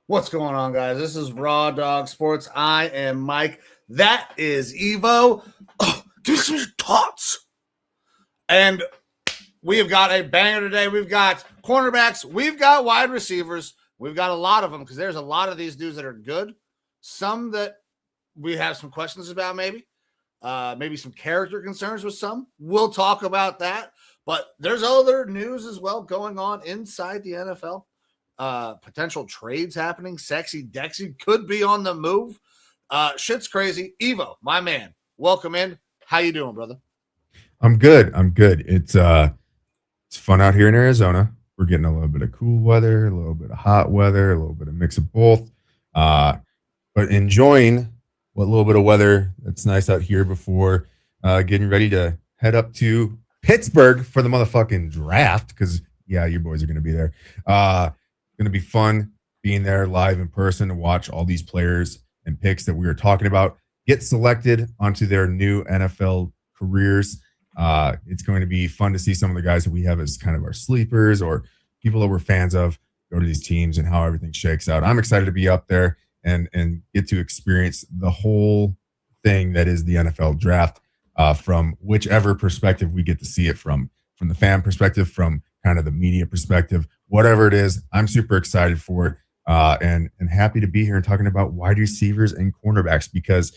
What's going on, guys? This is Raw Dog Sports. I am Mike. That is Evo. Oh, give me some of your thoughts. And we have got a banger today. We've got cornerbacks. We've got wide receivers. We've got a lot of them because there's a lot of these dudes that are good. Some that we have some questions about maybe. Maybe some character concerns with some. We'll talk about that. But there's other news as well going on inside the NFL. Potential trades happening. Sexy Dexy could be on the move. Shit's crazy. Evo, my man, welcome in. How you doing, brother? I'm good. It's fun out here in Arizona. We're getting a little bit of cool weather, a little bit of hot weather, a little bit of mix of both. But enjoying what little bit of weather that's nice out here before getting ready to head up to Pittsburgh for the motherfucking draft. Because yeah, your boys are gonna be there. Going to be fun being there live in person to watch all these players and picks that we were talking about get selected onto their new NFL careers. It's going to be fun to see some of the guys that we have as kind of our sleepers or people that we're fans of go to these teams and how everything shakes out. I'm excited to be up there and get to experience the whole thing that is the NFL draft from whichever perspective we get to see it from the fan perspective, from kind of the media perspective, whatever it is. I'm super excited for it and happy to be here and talking about wide receivers and cornerbacks because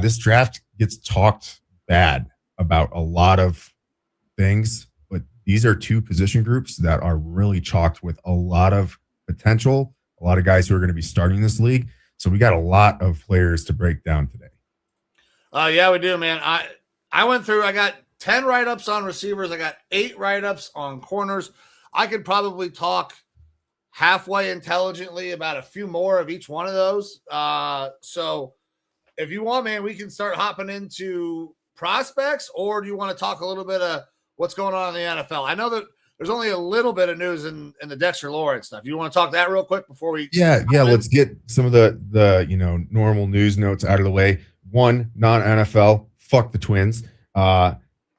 this draft gets talked bad about a lot of things, but these are two position groups that are really chalked with a lot of potential, a lot of guys who are going to be starting this league. So we got a lot of players to break down today. Yeah, we do, man. I went through, I got 10 write-ups on receivers. I got 8 write-ups on corners. I could probably talk halfway intelligently about a few more of each one of those. So if you want, man, we can start hopping into prospects, or do you want to talk a little bit of what's going on in the NFL? I know that there's only a little bit of news in the Dexter Lawrence stuff. You want to talk that real quick before we? Yeah. Let's get some of the normal news notes out of the way. One, non-NFL, fuck the Twins.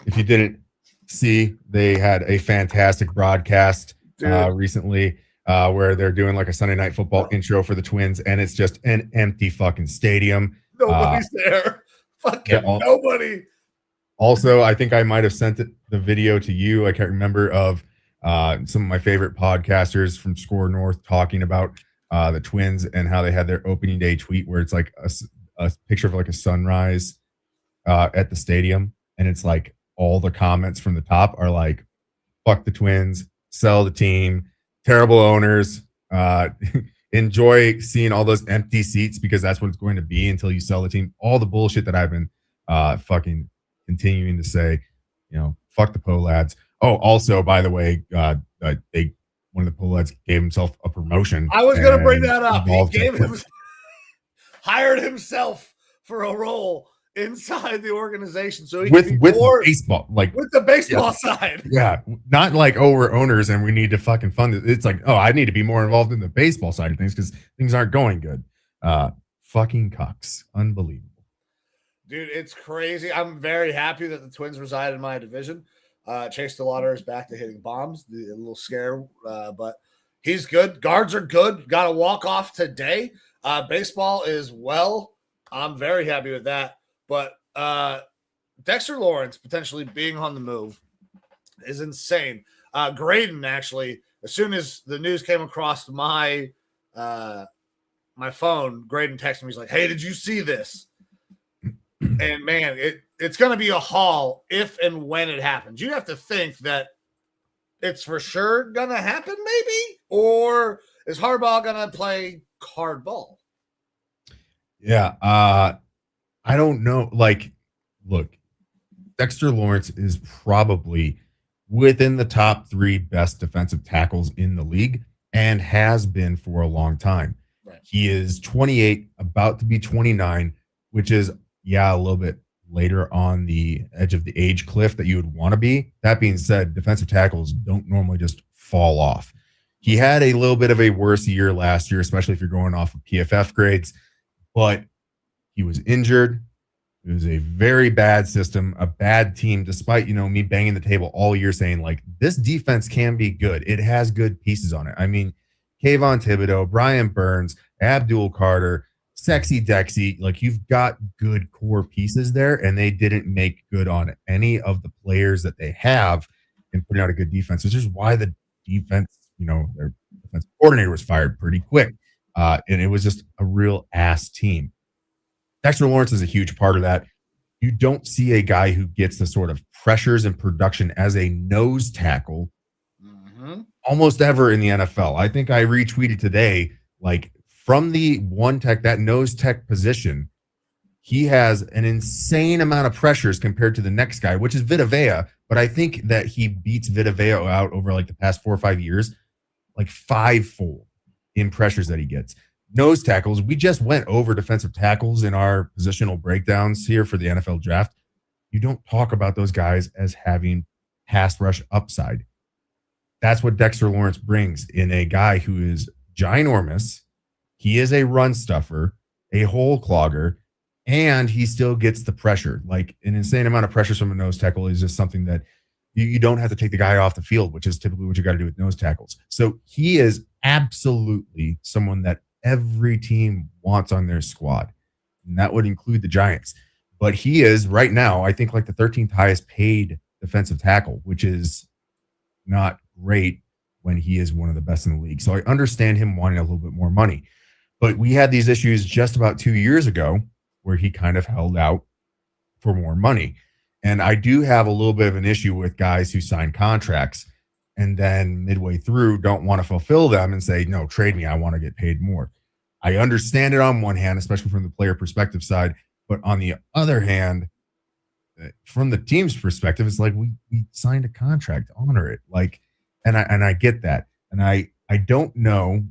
If you didn't see, they had a fantastic broadcast recently where they're doing like a Sunday Night Football intro for the Twins, and it's just an empty fucking stadium. Nobody's there. Fucking nobody. Also, I think I might have sent the video to you. I can't remember, of some of my favorite podcasters from Score North talking about the Twins and how they had their opening day tweet where it's like a picture of like a sunrise at the stadium, and it's like all the comments from the top are like, fuck the Twins, sell the team, terrible owners, enjoy seeing all those empty seats because that's what it's going to be until you sell the team. All the bullshit that I've been fucking continuing to say, fuck the Polads. Oh, also, by the way, one of the Polads gave himself a promotion. I was going to bring that up. He hired himself for a role inside the organization, so he with baseball, with the baseball side. Yeah, not like, oh, we're owners and we need to fucking fund it. It's like, oh, I need to be more involved in the baseball side of things because things aren't going good. Fucking cucks, unbelievable, dude. It's crazy. I'm very happy that the Twins reside in my division. Chase DeLauder is back to hitting bombs. A little scare, but he's good. Guards are good. Got a walk off today. Baseball is well. I'm very happy with that. But Dexter Lawrence potentially being on the move is insane. Graydon, actually, as soon as the news came across my phone, Graydon texted me. He's like, hey, did you see this? And, man, it's going to be a haul if and when it happens. You have to think that it's for sure going to happen maybe? Or is Harbaugh going to play hardball? Yeah. I don't know. Like, look, Dexter Lawrence is probably within the top 3 best defensive tackles in the league and has been for a long time. Right. He is 28, about to be 29, which is, a little bit later on the edge of the age cliff that you would want to be. That being said, defensive tackles don't normally just fall off. He had a little bit of a worse year last year, especially if you're going off of PFF grades, but he was injured. It was a very bad system, a bad team, despite, me banging the table all year saying, like, this defense can be good. It has good pieces on it. I mean, Kayvon Thibodeau, Brian Burns, Abdul Carter, Sexy Dexy, like, you've got good core pieces there, and they didn't make good on any of the players that they have in putting out a good defense, which is why the defense, their defense coordinator was fired pretty quick. And it was just a real ass team. Dexter Lawrence is a huge part of that. You don't see a guy who gets the sort of pressures and production as a nose tackle almost ever in the NFL. I think I retweeted today, like, from the one tech, that nose tech position, he has an insane amount of pressures compared to the next guy, which is Vita Vea. But I think that he beats Vita Vea out over like the past 4 or 5 years, like 5-fold in pressures that he gets. Nose tackles, we just went over defensive tackles in our positional breakdowns here for the NFL draft. You don't talk about those guys as having pass rush upside. That's what Dexter Lawrence brings in a guy who is ginormous. He is a run stuffer, a hole clogger, and he still gets the pressure. Like, an insane amount of pressures from a nose tackle is just something that you don't have to take the guy off the field, which is typically what you got to do with nose tackles. So he is absolutely someone that every team wants on their squad, and that would include the Giants. But he is right now, I think, like the 13th highest paid defensive tackle, which is not great when he is one of the best in the league. So I understand him wanting a little bit more money. But we had these issues just about 2 years ago where he kind of held out for more money. And I do have a little bit of an issue with guys who sign contracts and then midway through don't want to fulfill them and say, no, trade me, I want to get paid more. I understand it on one hand, especially from the player perspective side. But on the other hand, from the team's perspective, it's like we signed a contract, honor it. Like, and I get that. And I don't know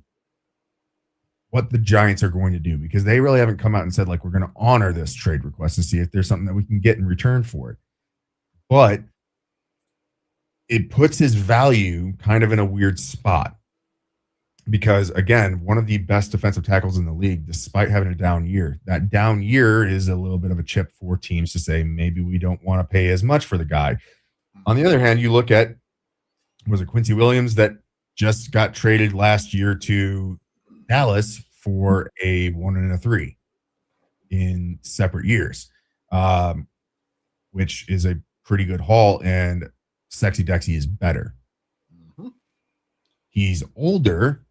what the Giants are going to do, because they really haven't come out and said, like, we're going to honor this trade request and see if there's something that we can get in return for it. But it puts his value kind of in a weird spot, because, again, one of the best defensive tackles in the league, despite having a down year. That down year is a little bit of a chip for teams to say, maybe we don't want to pay as much for the guy. On the other hand, you look at, was it Quincy Williams that just got traded last year to Dallas for a 1 and a 3 in separate years, which is a pretty good haul, and Sexy Dexy is better. He's older,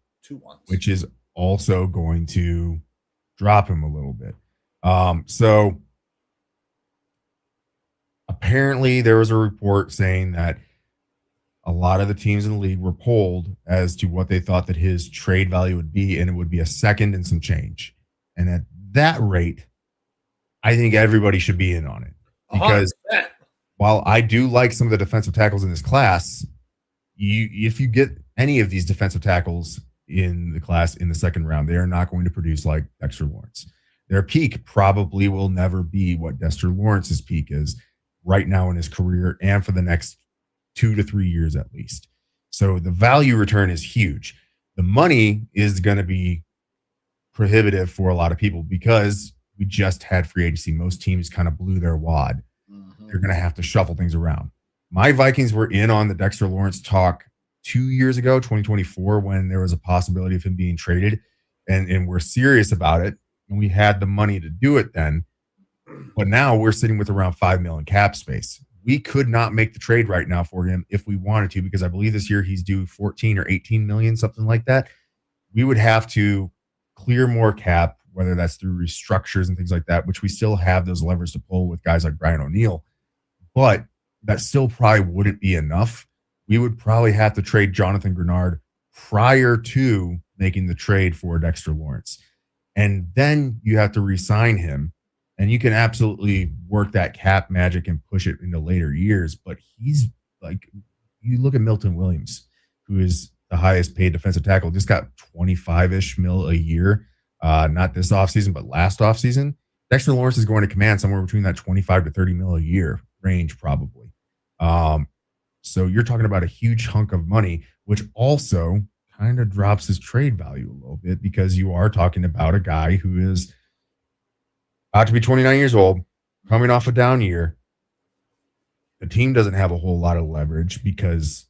which is also going to drop him a little bit. So apparently there was a report saying that a lot of the teams in the league were polled as to what they thought that his trade value would be, and it would be a second and some change. And at that rate, I think everybody should be in on it, because 100%. While I do like some of the defensive tackles in this class, if you get any of these defensive tackles in the class in the second round, they are not going to produce like Dexter Lawrence. Their peak probably will never be what Dexter Lawrence's peak is right now in his career and for the next 2 to 3 years at least. So the value return is huge. The money is going to be prohibitive for a lot of people because we just had free agency. Most teams kind of blew their wad. They're going to have to shuffle things around. My Vikings were in on the Dexter Lawrence talk 2 years ago, 2024, when there was a possibility of him being traded, and we're serious about it. And we had the money to do it then. But now we're sitting with around $5 million cap space. We could not make the trade right now for him if we wanted to, because I believe this year he's due 14 or 18 million, something like that. We would have to clear more cap, whether that's through restructures and things like that, which we still have those levers to pull with guys like Brian O'Neill. But that still probably wouldn't be enough. We would probably have to trade Jonathan Grenard prior to making the trade for Dexter Lawrence. And then you have to re-sign him. And you can absolutely work that cap magic and push it into later years. But he's like, you look at Milton Williams, who is the highest paid defensive tackle, just got 25-ish mil a year. Not this offseason, but last offseason. Dexter Lawrence is going to command somewhere between that 25 to 30 mil a year range, probably. So you're talking about a huge hunk of money, which also kind of drops his trade value a little bit, because you are talking about a guy who is about to be 29 years old, coming off a down year. The team doesn't have a whole lot of leverage because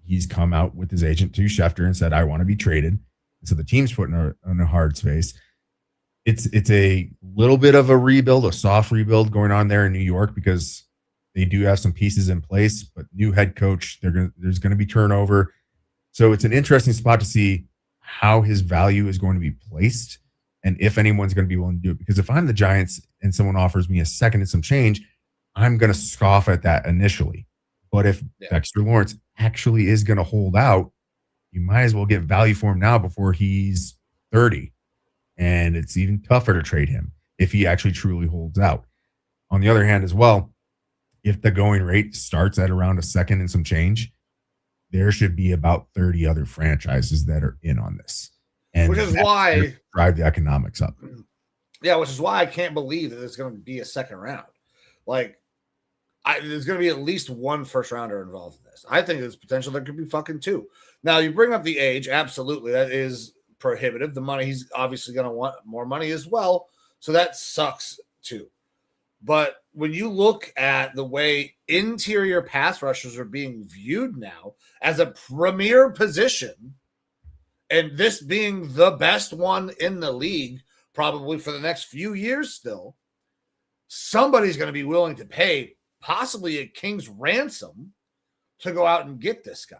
he's come out with his agent to Schefter and said, I want to be traded. So the team's put in a hard space. It's a little bit of a rebuild, a soft rebuild going on there in New York, because they do have some pieces in place, but new head coach, there's going to be turnover. So it's an interesting spot to see how his value is going to be placed and if anyone's going to be willing to do it. Because if I'm the Giants and someone offers me a second and some change, I'm going to scoff at that initially. But if Dexter Lawrence actually is going to hold out, you might as well get value for him now before he's 30. And it's even tougher to trade him if he actually truly holds out. On the other hand as well, if the going rate starts at around a second and some change, there should be about 30 other franchises that are in on this. And which is why drive the economics up. Yeah, which is why I can't believe that there's going to be a second round. Like, there's going to be at least one first rounder involved in this. I think there's potential there could be fucking two. Now, you bring up the age. Absolutely. That is prohibitive. The money, he's obviously going to want more money as well. So that sucks too. But when you look at the way interior pass rushers are being viewed now as a premier position, and this being the best one in the league, probably for the next few years still, somebody's going to be willing to pay possibly a king's ransom to go out and get this guy,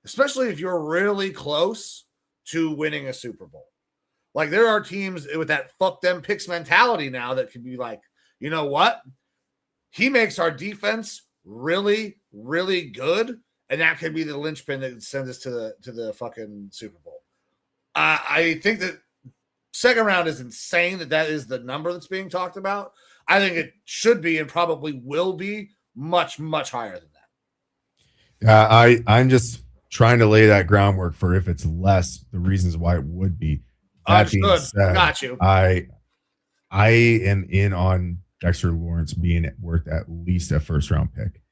especially if you're really close to winning a Super Bowl. Like, there are teams with that fuck them picks mentality now that could be like, you know what? He makes our defense really, really good, and that could be the linchpin that sends us to the fucking Super Bowl. I think that second round is insane that is the number that's being talked about. I think it should be and probably will be much, much higher than that. I'm just trying to lay that groundwork for if it's less, the reasons why it would be. That being said, got you. I am in on Dexter Lawrence being worth at least a first round pick.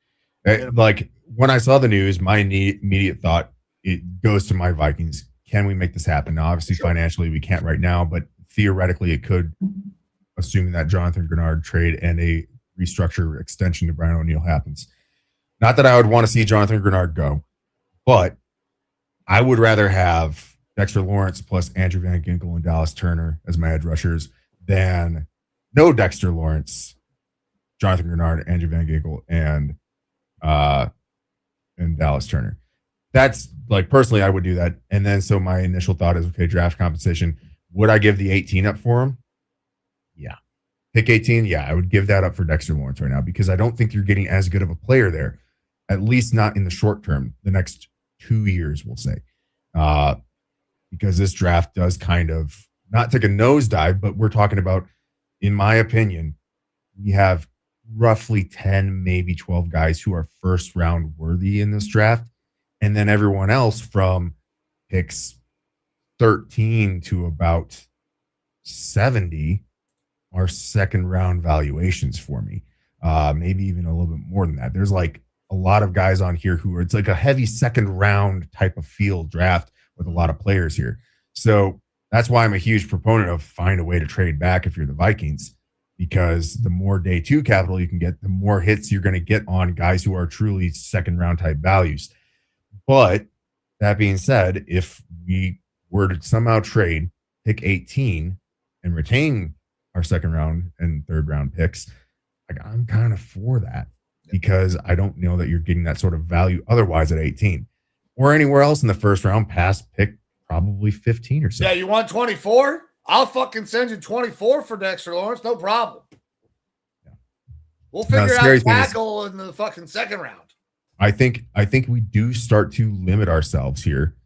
Like, when I saw the news, my immediate thought, it goes to my Vikings. Can we make this happen? Now, obviously, financially, we can't right now, but theoretically, it could, assuming that Jonathan Grenard trade and a restructure extension to Brian O'Neill happens. Not that I would want to see Jonathan Grenard go, but I would rather have Dexter Lawrence plus Andrew Van Ginkel and Dallas Turner as my edge rushers than no Dexter Lawrence, Jonathan Grenard, Andrew Van Ginkel, and Dallas Turner. That's, like, personally, I would do that. And then, so my initial thought is, okay, draft compensation. Would I give the 18 up for him? Yeah. Pick 18? Yeah, I would give that up for Dexter Lawrence right now, because I don't think you're getting as good of a player there, at least not in the short term, the next 2 years, we'll say. Because this draft does kind of not take a nosedive, but we're talking about, in my opinion, we have roughly 10, maybe 12 guys who are first round worthy in this draft. And then everyone else from picks 13 to about 70 are second round valuations for me. Maybe even a little bit more than that. There's like a lot of guys on here who are, it's like a heavy second round type of field draft with a lot of players here. So that's why I'm a huge proponent of find a way to trade back if you're the Vikings, because the more day two capital you can get, the more hits you're going to get on guys who are truly second round type values. But that being said, if we were to somehow trade pick 18 and retain our second round and third round picks, like, I'm kind of for that, because I don't know that you're getting that sort of value otherwise at 18 or anywhere else in the first round past pick probably 15 or so. Yeah, you want 24? I'll fucking send you 24 for Dexter Lawrence, no problem. Yeah. We'll figure out tackle in the fucking second round. I think we do start to limit ourselves here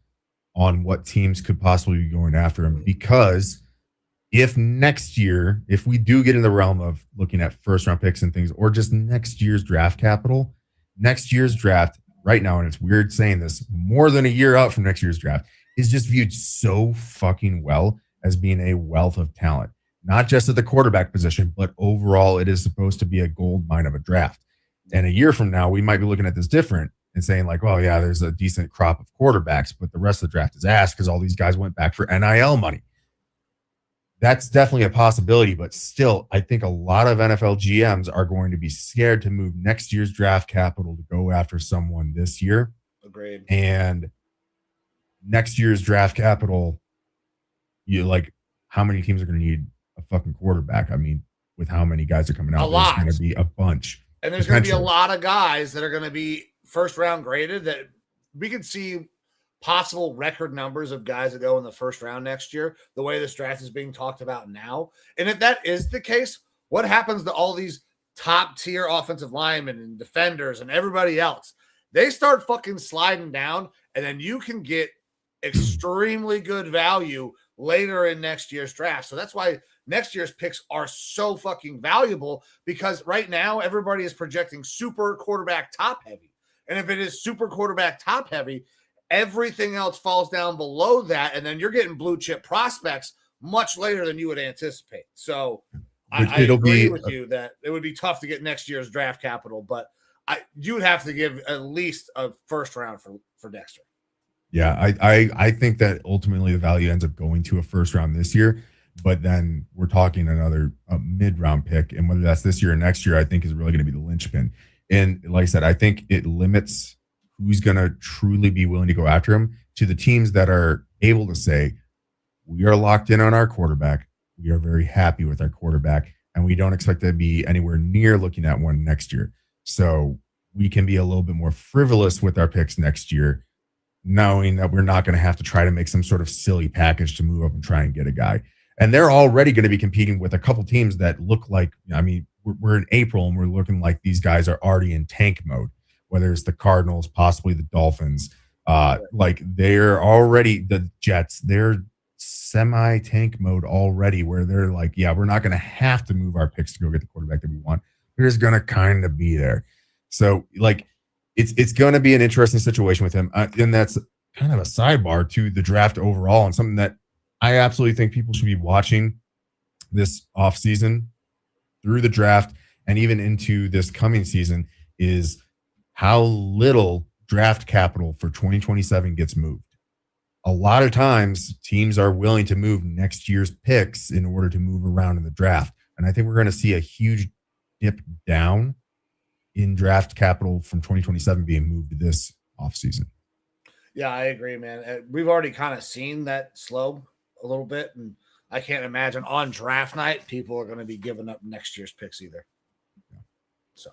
on what teams could possibly be going after him, because if next year, if we do get in the realm of looking at first round picks and things, or just next year's draft capital, next year's draft right now, and it's weird saying this, more than a year out from next year's draft, is just viewed so fucking well as being a wealth of talent, not just at the quarterback position, but overall, it is supposed to be a gold mine of a draft. And a year from now, we might be looking at this different and saying like, oh yeah, there's a decent crop of quarterbacks, but the rest of the draft is ass because all these guys went back for NIL money. That's definitely a possibility, but still, I think a lot of NFL GMs are going to be scared to move next year's draft capital to go after someone this year. Agreed. And next year's draft capital, you like, how many teams are going to need a fucking quarterback? I mean, with how many guys are coming out, there's going to be a bunch. And there's going to be a lot of guys that are going to be first round graded that we could see possible record numbers of guys that go in the first round next year, the way this draft is being talked about now. And if that is the case, what happens to all these top tier offensive linemen and defenders and everybody else? They start fucking sliding down, and then you can get extremely good value later in next year's draft. So that's why next year's picks are so fucking valuable, because right now everybody is projecting super quarterback top heavy. And if it is super quarterback top heavy, everything else falls down below that, and then you're getting blue chip prospects much later than you would anticipate. So I agree with you that it would be tough to get next year's draft capital, but you would have to give at least a first round for Dexter. Yeah, I think that ultimately the value ends up going to a first round this year, but then we're talking another mid-round pick, and whether that's this year or next year, I think is really going to be the linchpin. And like I said, I think it limits who's going to truly be willing to go after him to the teams that are able to say, we are locked in on our quarterback. We are very happy with our quarterback, and we don't expect to be anywhere near looking at one next year. So we can be a little bit more frivolous with our picks next year, knowing that we're not going to have to try to make some sort of silly package to move up and try and get a guy. And they're already going to be competing with a couple teams that look like, I mean, we're in April and we're looking like these guys are already in tank mode, whether it's the Cardinals, possibly the Dolphins. Like they're already, the Jets, they're semi-tank mode already, where they're like, yeah, we're not going to have to move our picks to go get the quarterback that we want. We're just going to kind of be there. So like, it's going to be an interesting situation with him. And that's kind of a sidebar to the draft overall, and something that I absolutely think people should be watching this offseason through the draft and even into this coming season is how little draft capital for 2027 gets moved. A lot of times teams are willing to move next year's picks in order to move around in the draft. And I think we're going to see a huge dip down in draft capital from 2027 being moved this offseason. Yeah, I agree, man. We've already kind of seen that slow a little bit, and I can't imagine on draft night people are going to be giving up next year's picks either. Yeah. So,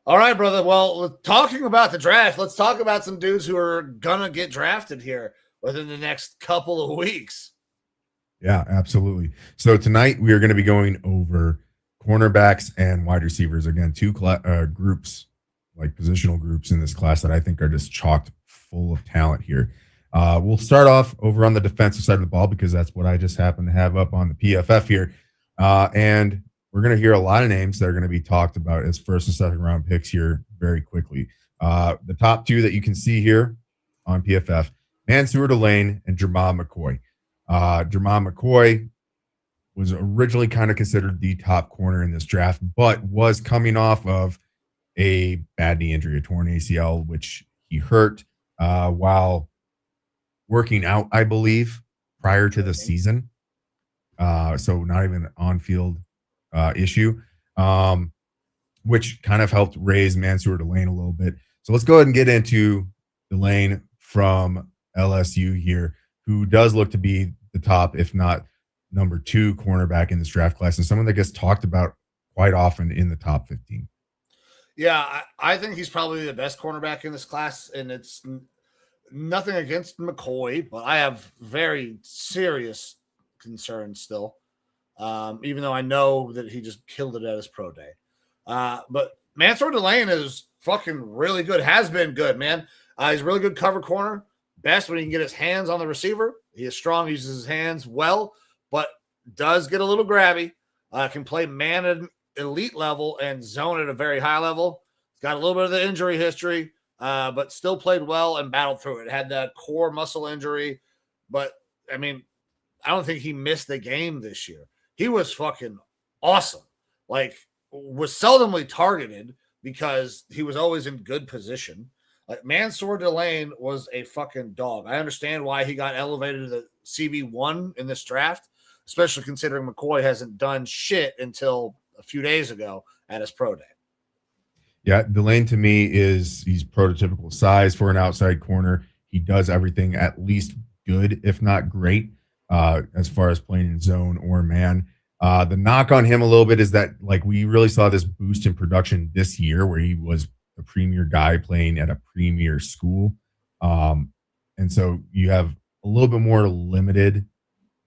all right, brother. Well, talking about the draft, let's talk about some dudes who are going to get drafted here within the next couple of weeks. Yeah, absolutely. So tonight we are going to be going over cornerbacks and wide receivers. Again, two groups, like positional groups in this class that I think are just chocked full of talent here. We'll start off over on the defensive side of the ball because that's what I just happen to have up on the PFF here. And we're going to hear a lot of names that are going to be talked about as first and second round picks here very quickly. The top two that you can see here on PFF, Mansoor Delane and Jermod McCoy. Jermod McCoy was originally kind of considered the top corner in this draft, but was coming off of a bad knee injury, a torn ACL, which he hurt while working out, I believe, prior to the season. So not even an on-field issue, which kind of helped raise Mansoor Delane a little bit. So let's go ahead and get into Delane from LSU here, who does look to be the top, if not number 2 cornerback in this draft class, and someone that gets talked about quite often in the top 15. Yeah, I think he's probably the best cornerback in this class, and it's nothing against McCoy, but I have very serious concerns still, even though I know that he just killed it at his pro day. But Mansoor Delane is fucking really good, has been good, man. He's a really good cover corner, best when he can get his hands on the receiver. He is strong, uses his hands well, but does get a little grabby, can play man at elite level and zone at a very high level. He's got a little bit of the injury history, but still played well and battled through it. Had that core muscle injury, but I mean, I don't think he missed a game this year. He was fucking awesome. Like, was seldomly targeted because he was always in good position. Like, Mansoor Delane was a fucking dog. I understand why he got elevated to the CB1 in this draft, especially considering McCoy hasn't done shit until a few days ago at his pro day. Yeah, Delane to me he's prototypical size for an outside corner. He does everything at least good, if not great, as far as playing in zone or man. The knock on him a little bit is that, like, we really saw this boost in production this year where he was a premier guy playing at a premier school. And so you have a little bit more limited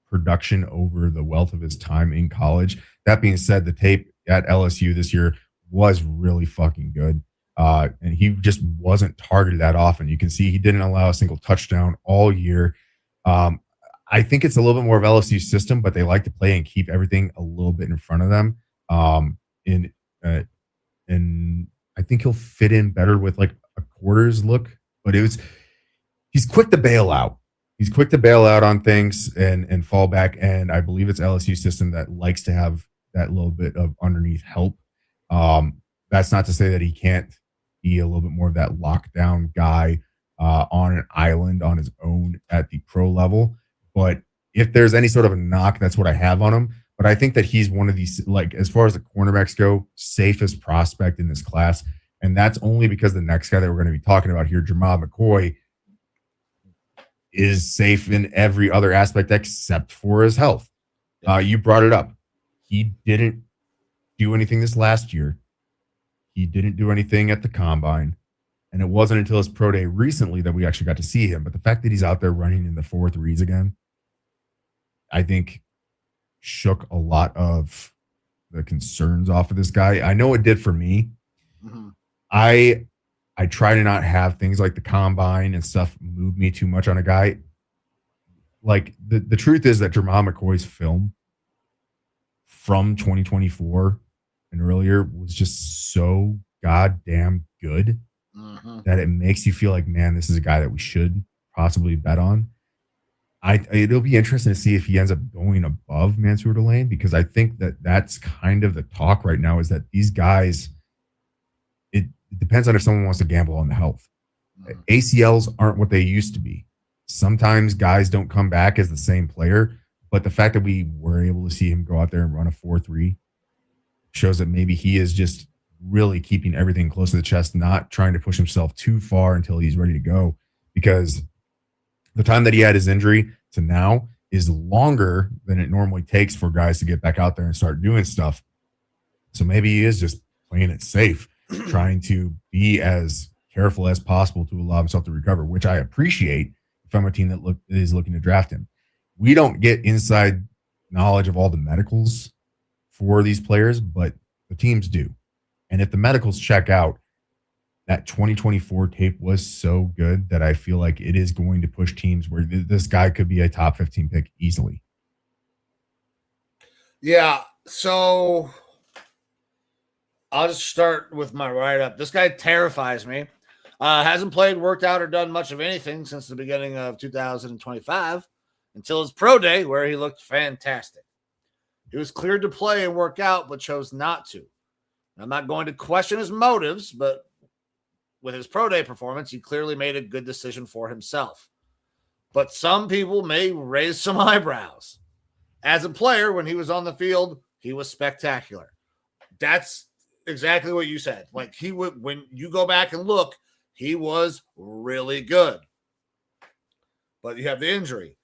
production over the wealth of his time in college. That being said, the tape at LSU this year was really fucking good. And he just wasn't targeted that often. You can see he didn't allow a single touchdown all year. I think it's a little bit more of LSU's system, but they like to play and keep everything a little bit in front of them. And I think he'll fit in better with like a quarters look, but he's quick to bail out. He's quick to bail out on things and fall back. And I believe it's LSU system that likes to have that little bit of underneath help. That's not to say that he can't be a little bit more of that lockdown guy on an island on his own at the pro level. But if there's any sort of a knock, that's what I have on him. But I think that he's one of these, like, as far as the cornerbacks go, safest prospect in this class. And that's only because the next guy that we're going to be talking about here, Jermod McCoy, is safe in every other aspect except for his health. You brought it up. He didn't do anything this last year. He didn't do anything at the combine. And it wasn't until his pro day recently that we actually got to see him. But the fact that he's out there running in the 4.3s again, I think shook a lot of the concerns off of this guy. I know it did for me. Mm-hmm. I try to not have things like the combine and stuff move me too much on a guy. Like, the truth is that Jermod McCoy's film from 2024 and earlier was just so goddamn good that it makes you feel like, man, this is a guy that we should possibly bet on. It'll be interesting to see if he ends up going above Mansoor Delane, because I think that that's kind of the talk right now, is that these guys, it depends on if someone wants to gamble on the health. ACLs aren't what they used to be. Sometimes guys don't come back as the same player, but the fact that we were able to see him go out there and run a 4.3 shows that maybe he is just really keeping everything close to the chest, not trying to push himself too far until he's ready to go, because the time that he had his injury to now is longer than it normally takes for guys to get back out there and start doing stuff. So maybe he is just playing it safe, trying to be as careful as possible to allow himself to recover, which I appreciate if I'm a team that is looking to draft him. We don't get inside knowledge of all the medicals for these players, but the teams do. And if the medicals check out, that 2024 tape was so good that I feel like it is going to push teams where this guy could be a top 15 pick easily. Yeah, so I'll just start with my write-up. This guy terrifies me. Hasn't played, worked out, or done much of anything since the beginning of 2025 until his pro day, where he looked fantastic. He was cleared to play and work out, but chose not to. I'm not going to question his motives, but with his pro day performance, he clearly made a good decision for himself. But some people may raise some eyebrows. As a player, when he was on the field, he was spectacular. That's exactly what you said. Like, he would, when you go back and look, he was really good. But you have the injury.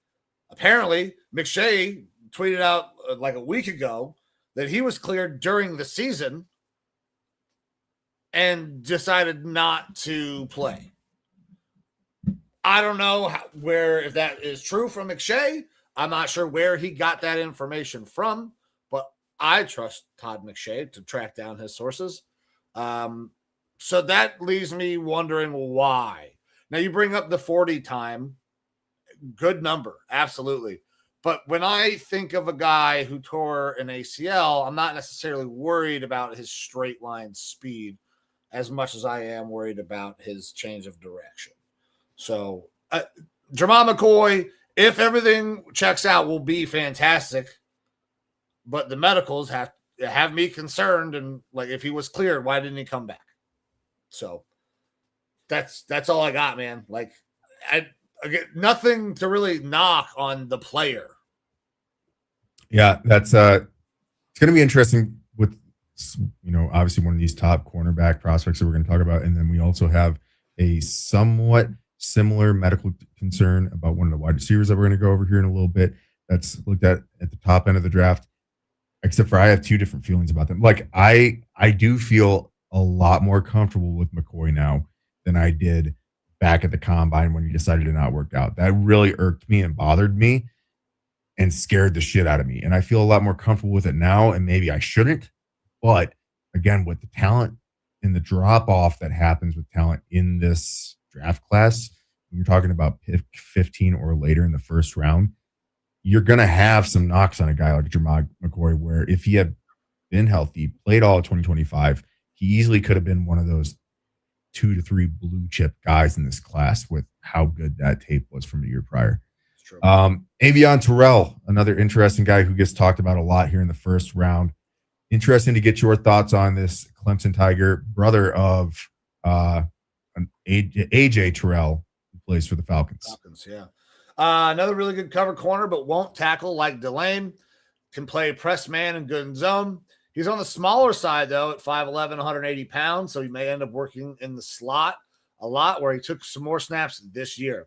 Apparently, McShay tweeted out like a week ago that he was cleared during the season and decided not to play. I don't know if that is true from McShay. I'm not sure where he got that information from, but I trust Todd McShay to track down his sources. So that leaves me wondering why. Now, you bring up the 40 time. Good number, absolutely. But when I think of a guy who tore an ACL, I'm not necessarily worried about his straight line speed as much as I am worried about his change of direction. So, Jermod McCoy, if everything checks out, will be fantastic. But the medicals have me concerned, and like if he was cleared, why didn't he come back? So that's all I got, man. Like I get nothing to really knock on the player. Yeah, that's it's going to be interesting with obviously one of these top cornerback prospects that we're going to talk about, and then we also have a somewhat similar medical concern about one of the wide receivers that we're going to go over here in a little bit. That's looked at the top end of the draft. Except for I have two different feelings about them. Like I do feel a lot more comfortable with McCoy now than I did back at the combine when he decided to not work out. That really irked me and bothered me and scared the shit out of me. And I feel a lot more comfortable with it now, and maybe I shouldn't. But again, with the talent and the drop off that happens with talent in this draft class, when you're talking about pick 15 or later in the first round, you're going to have some knocks on a guy like Jermod McCoy, where if he had been healthy, played all of 2025, he easily could have been one of those 2 to 3 blue chip guys in this class with how good that tape was from the year prior. True. Avieon Terrell, another interesting guy who gets talked about a lot here in the first round. Interesting to get your thoughts on this Clemson Tiger, brother of AJ Terrell, who plays for the Falcons. Yeah. Another really good cover corner, but won't tackle like Delane. Can play press man and good in zone. He's on the smaller side, though, at 5'11", 180 pounds, so he may end up working in the slot a lot, where he took some more snaps this year.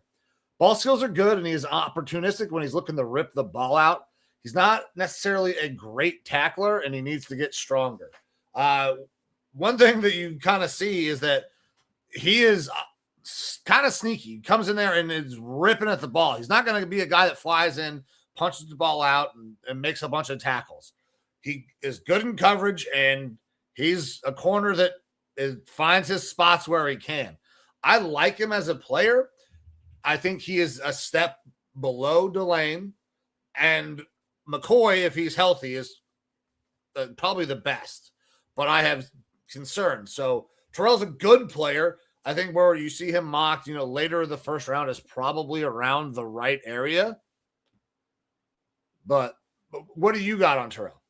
Ball skills are good, and he's opportunistic when he's looking to rip the ball out. He's not necessarily a great tackler, and he needs to get stronger. One thing that you kind of see is that he is kind of sneaky. He comes in there and is ripping at the ball. He's not going to be a guy that flies in, punches the ball out, and makes a bunch of tackles. He is good in coverage, and he's a corner that finds his spots where he can. I like him as a player. I think he is a step below Delane, and McCoy, if he's healthy, is probably the best. But I have concerns. So Terrell's a good player. I think where you see him mocked, later in the first round is probably around the right area. But what do you got on Terrell?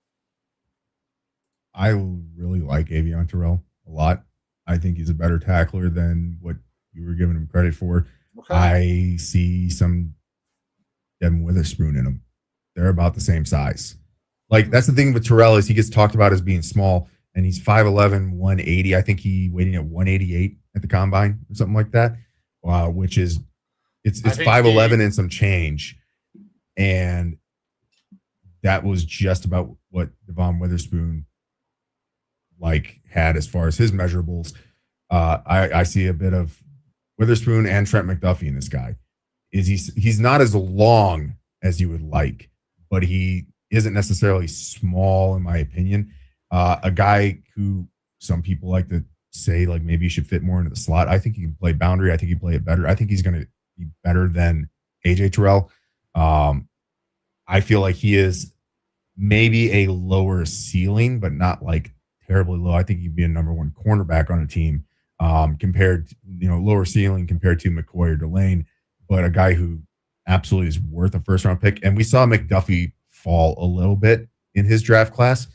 I really like Avieon Terrell a lot. I think he's a better tackler than what you were giving him credit for. Okay. I see some Devin Witherspoon in him. They're about the same size. Like, that's the thing with Terrell is he gets talked about as being small, and he's 5'11", 180. I think he weighed in at 188 at the combine or something like that, which is it's 5'11" and some change. And that was just about what Devon Witherspoon had as far as his measurables. I see a bit of Witherspoon and Trent McDuffie in this guy. He's not as long as you would like, but he isn't necessarily small, in my opinion. A guy who some people like to say maybe he should fit more into the slot. I think he can play boundary. I think he can play it better. I think he's going to be better than AJ Terrell. I feel like he is maybe a lower ceiling, but not terribly low. I think he'd be a number one cornerback on a team compared, lower ceiling compared to McCoy or Delane, but a guy who absolutely is worth a first round pick. And we saw McDuffie fall a little bit in his draft class,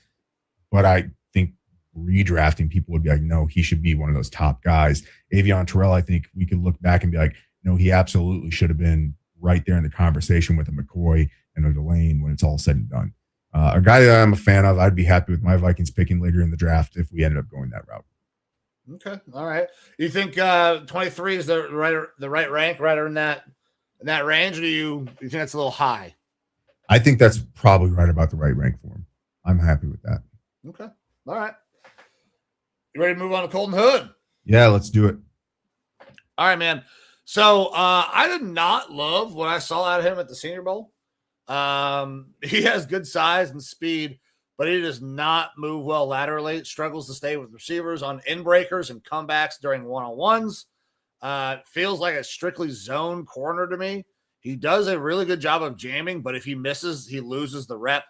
but I think redrafting people would be like, no, he should be one of those top guys. Avieon Terrell, I think we could look back and be like, no, he absolutely should have been right there in the conversation with a McCoy and a Delane when it's all said and done. A guy that I'm a fan of. I'd be happy with my Vikings picking later in the draft if we ended up going that route. Okay. All right. You think 23 is the right rank, right in that range, or do you think that's a little high? I think that's probably right about the right rank for him. I'm happy with that. Okay. All right. You ready to move on to Colton Hood? Yeah, let's do it. All right, man. So I did not love what I saw out of him at the Senior Bowl. He has good size and speed, but he does not move well laterally. Struggles to stay with receivers on in breakers and comebacks during one-on-ones. Feels like a strictly zone corner to me. He does a really good job of jamming, but if he misses, he loses the rep.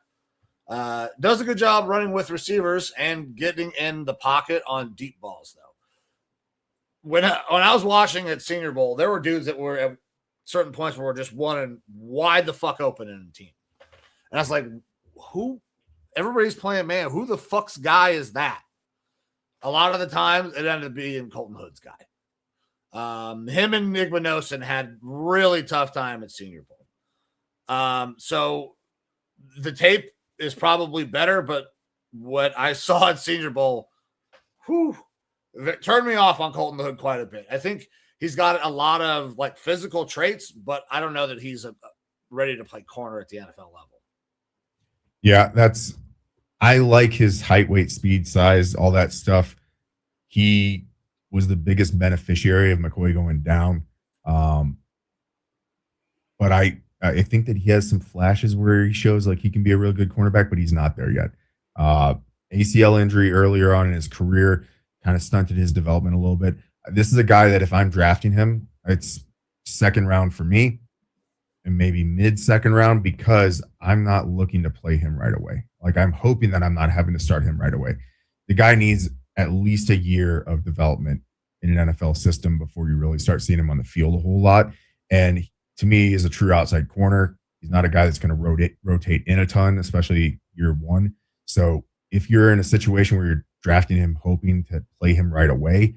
Does a good job running with receivers and getting in the pocket on deep balls, though. When I was watching at Senior Bowl, there were dudes that were at certain points where we're just wanting wide the fuck open in the team. And I was like, who? Everybody's playing man. Who the fuck's guy is that? A lot of the times, it ended up being Colton Hood's guy. Him and Nick Minosin had really tough time at Senior Bowl. So the tape is probably better, but what I saw at Senior Bowl, it turned me off on Colton Hood quite a bit. I think he's got a lot of like physical traits, but I don't know that he's ready to play corner at the NFL level. Yeah, I like his height, weight, speed, size, all that stuff. He was the biggest beneficiary of McCoy going down. But I think that he has some flashes where he shows like he can be a real good cornerback, but he's not there yet. ACL injury earlier on in his career kind of stunted his development a little bit. This is a guy that if I'm drafting him, it's second round for me and maybe mid-second round because I'm not looking to play him right away. Like I'm hoping that I'm not having to start him right away. The guy needs at least a year of development in an NFL system before you really start seeing him on the field a whole lot. And to me, he's a true outside corner. He's not a guy that's going to rotate in a ton, especially year one. So if you're in a situation where you're drafting him, hoping to play him right away,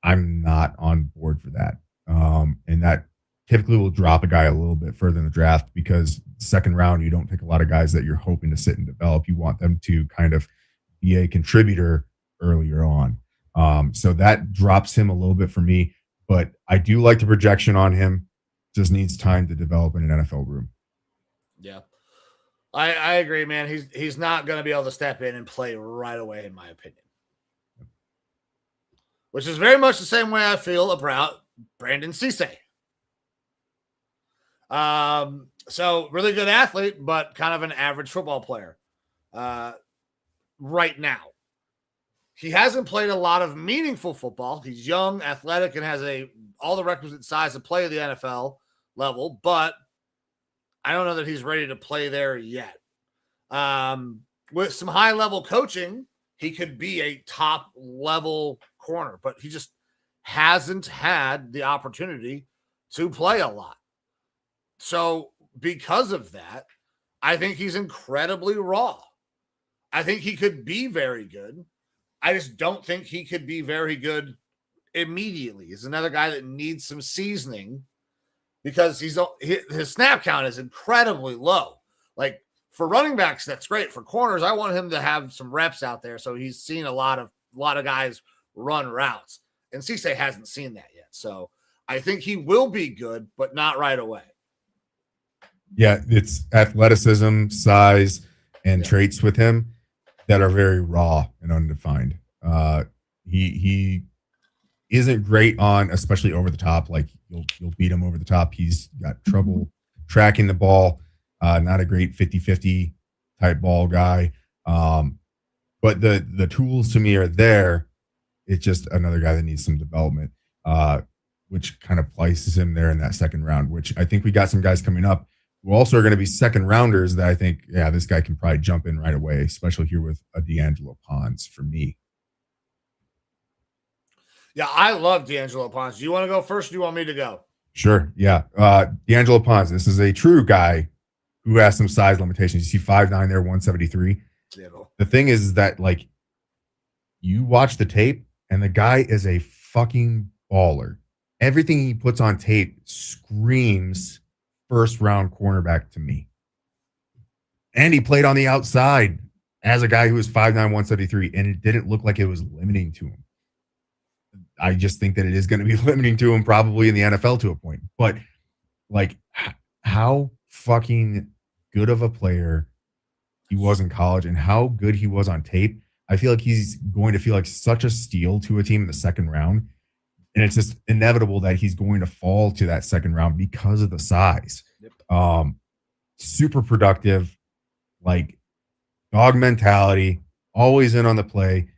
I'm not on board for that. And that typically will drop a guy a little bit further in the draft because second round, you don't take a lot of guys that you're hoping to sit and develop. You want them to kind of be a contributor earlier on. So that drops him a little bit for me, but I do like the projection on him. Just needs time to develop in an NFL room. Yeah. I agree, man. He's not going to be able to step in and play right away, in my opinion. Which is very much the same way I feel about Brandon Cisse. So really good athlete, but kind of an average football player right now. He hasn't played a lot of meaningful football. He's young, athletic, and has all the requisite size to play at the NFL level, but I don't know that he's ready to play there yet. With some high-level coaching, he could be a top-level corner, but he just hasn't had the opportunity to play a lot. So because of that, I think he's incredibly raw. I think he could be very good. I just don't think he could be very good immediately. He's another guy that needs some seasoning because his snap count is incredibly low. Like for running backs, that's great. For corners, I want him to have some reps out there. So he's seen a lot of guys run routes, and Cisse hasn't seen that yet. So I think he will be good, but not right away. Yeah, it's athleticism, size, and traits with him that are very raw and undefined. He isn't great on, especially over the top. Like you'll beat him over the top. He's got trouble tracking the ball. Not a great 50-50 type ball guy. But the tools to me are there. It's just another guy that needs some development, which kind of places him there in that second round, which I think we got some guys coming up who also are going to be second rounders that I think, yeah, this guy can probably jump in right away, especially here with a D'Angelo Pons for me. Yeah, I love D'Angelo Pons. Do you want to go first or do you want me to go? Sure, yeah. D'Angelo Pons, this is a true guy who has some size limitations. You see 5'9" there, 173. Yeah. The thing is that, like, you watch the tape, and the guy is a fucking baller. Everything he puts on tape screams first-round cornerback to me. And he played on the outside as a guy who was 5'9", 173, and it didn't look like it was limiting to him. I just think that it is going to be limiting to him probably in the NFL to a point. But, like, how fucking good of a player he was in college and how good he was on tape, I feel like he's going to feel like such a steal to a team in the second round. And it's just inevitable that he's going to fall to that second round because of the size. Yep. Super productive, like dog mentality, always in on the play,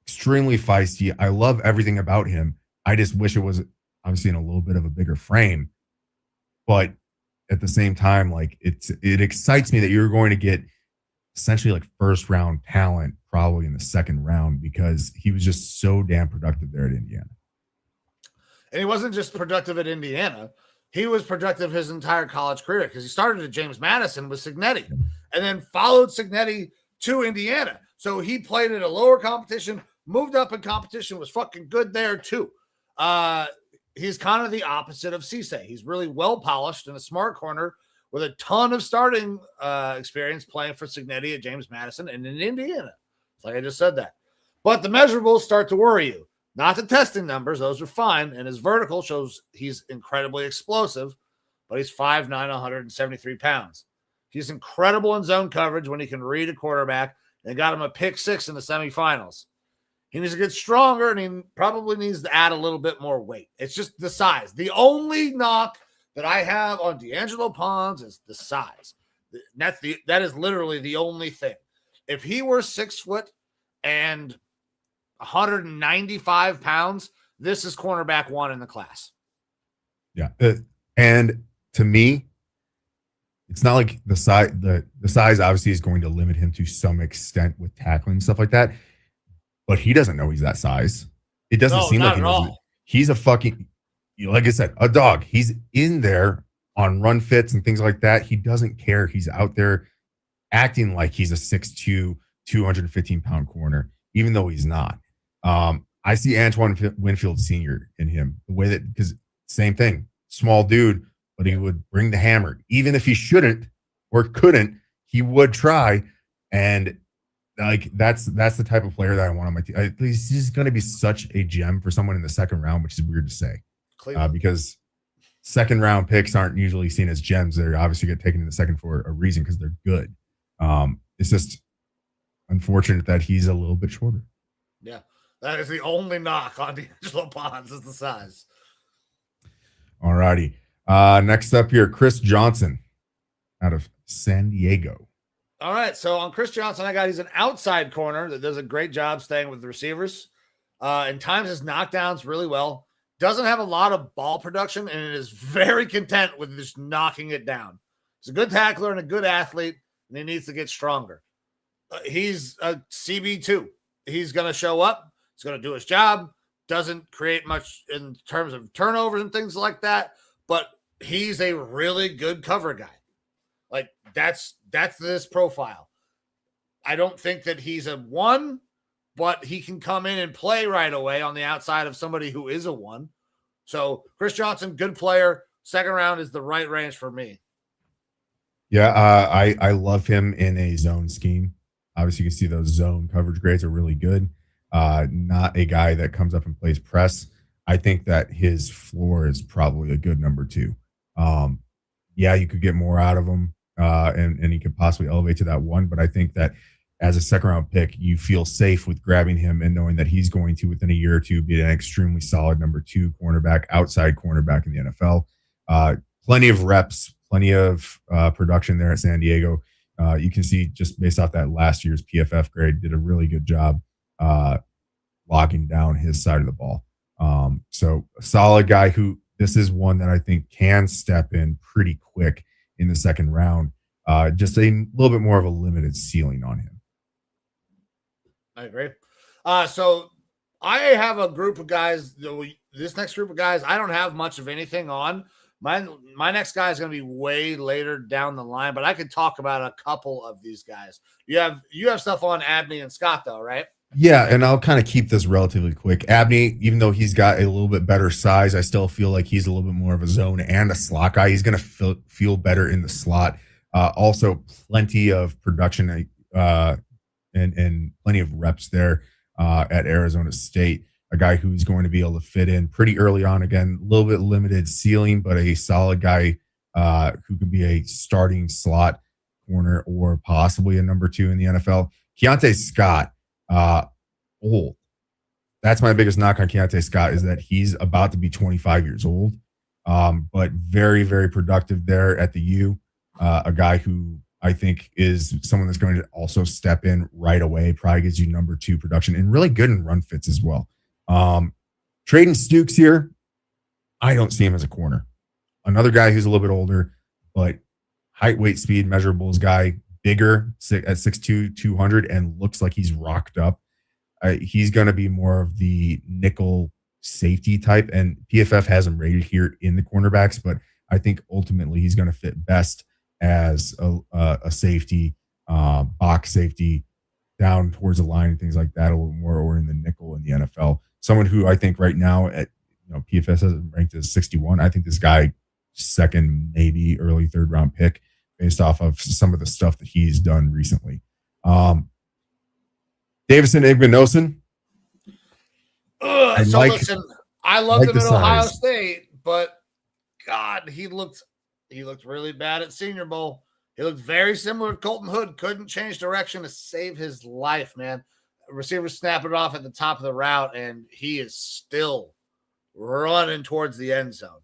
extremely feisty. I love everything about him. I just wish it was obviously in a little bit of a bigger frame. but at the same time, like it excites me that you're going to get essentially like first round talent probably in the second round because he was just so damn productive there at Indiana. And he wasn't just productive at Indiana. He was productive his entire college career because he started at James Madison with Cignetti and then followed Cignetti to Indiana. So he played at a lower competition, moved up in competition, was fucking good there too. He's kind of the opposite of Cisse. He's really well polished and a smart corner with a ton of starting experience playing for Cignetti at James Madison and in Indiana. It's like I just said that. But the measurables start to worry you. Not the testing numbers. Those are fine. And his vertical shows he's incredibly explosive, but he's 5'9", 173 pounds. He's incredible in zone coverage when he can read a quarterback and got him a pick 6 in the semifinals. He needs to get stronger and he probably needs to add a little bit more weight. It's just the size. The only knock that I have on D'Angelo Pons is the size. That is literally the only thing. If he were 6 foot and 195 pounds, this is cornerback 1 in the class. Yeah. And to me, it's not like the size, the size obviously is going to limit him to some extent with tackling and stuff like that, but he doesn't know he's that size. It doesn't seem like he knows. He's a fucking, like I said, a dog. He's in there on run fits and things like that. He doesn't care. He's out there acting like he's a 6'2", 215-pound corner, even though he's not. I see Antoine Winfield Sr. in him, the way that, because same thing, small dude, but he would bring the hammer. Even if he shouldn't or couldn't, he would try. And like that's the type of player that I want on my team. He's just going to be such a gem for someone in the second round, which is weird to say, because second round picks aren't usually seen as gems. They're obviously get taken in the second for a reason because they're good. It's just unfortunate that he's a little bit shorter. Yeah. That is the only knock on D'Angelo Pons is the size. All righty. Next up here, Chris Johnson out of San Diego. All right. So on Chris Johnson, he's an outside corner that does a great job staying with the receivers. And times his knockdowns really well. Doesn't have a lot of ball production and is very content with just knocking it down. He's a good tackler and a good athlete, and he needs to get stronger. He's a CB2. He's going to show up. He's going to do his job. Doesn't create much in terms of turnovers and things like that, but he's a really good cover guy. Like that's this profile. I don't think that he's a 1, but he can come in and play right away on the outside of somebody who is a 1. So Chris Johnson, good player. Second round is the right range for me. Yeah, I love him in a zone scheme. Obviously, you can see those zone coverage grades are really good. Not a guy that comes up and plays press. I think that his floor is probably a good number 2. Yeah, you could get more out of him, and he could possibly elevate to that 1. But I think that as a second round pick, you feel safe with grabbing him and knowing that he's going to, within a year or two, be an extremely solid number 2 cornerback, outside cornerback in the NFL. Plenty of reps, plenty of production there at San Diego. You can see just based off that last year's PFF grade, did a really good job locking down his side of the ball. So a solid guy who this is one that I think can step in pretty quick in the second round. Just a little bit more of a limited ceiling on him. I agree. So I have a group of guys. This next group of guys, I don't have much of anything on. My next guy is going to be way later down the line, but I could talk about a couple of these guys. You have stuff on Abney and Scott, though, right? Yeah, and I'll kind of keep this relatively quick. Abney, even though he's got a little bit better size, I still feel like he's a little bit more of a zone and a slot guy. He's going to feel better in the slot. Also, plenty of production and plenty of reps there at Arizona State. A guy who's going to be able to fit in pretty early on. Again, a little bit limited ceiling, but a solid guy who could be a starting slot corner or possibly a number 2 in the NFL. Keionte Scott, old. That's my biggest knock on Keionte Scott is that he's about to be 25 years old, but very, very productive there at the U. A guy who I think is someone that's going to also step in right away, probably gives you number 2 production and really good in run fits as well. Traydan Stukes here, I don't see him as a corner. Another guy who's a little bit older, but height, weight, speed, measurables guy, bigger at 6'2", 200, and looks like he's rocked up. He's going to be more of the nickel safety type, and PFF has him rated here in the cornerbacks, but I think ultimately he's going to fit best as a safety, box safety, down towards the line and things like that, a little more, or in the nickel in the NFL. Someone who I think right now at PFF has him ranked as 61. I think this guy second, maybe early third round pick based off of some of the stuff that he's done recently. Davison Igbinosun. I loved him at Ohio State, but God, he looked really bad at Senior Bowl. He looked very similar to Colton Hood. Couldn't change direction to save his life, man. Receiver snapped it off at the top of the route, and he is still running towards the end zone.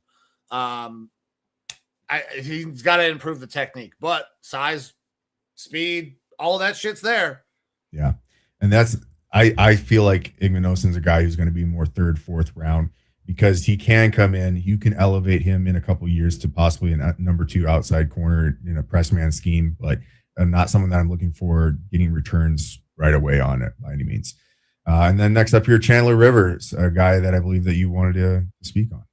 He's got to improve the technique, but size, speed, all that shit's there. Yeah. And I feel like Igbinosun's a guy who's going to be more third, fourth round because he can come in. You can elevate him in a couple of years to possibly a number 2 outside corner in a press man scheme, but not someone that I'm looking for getting returns right away on it by any means. And then next up here, Chandler Rivers, a guy that I believe that you wanted to speak on.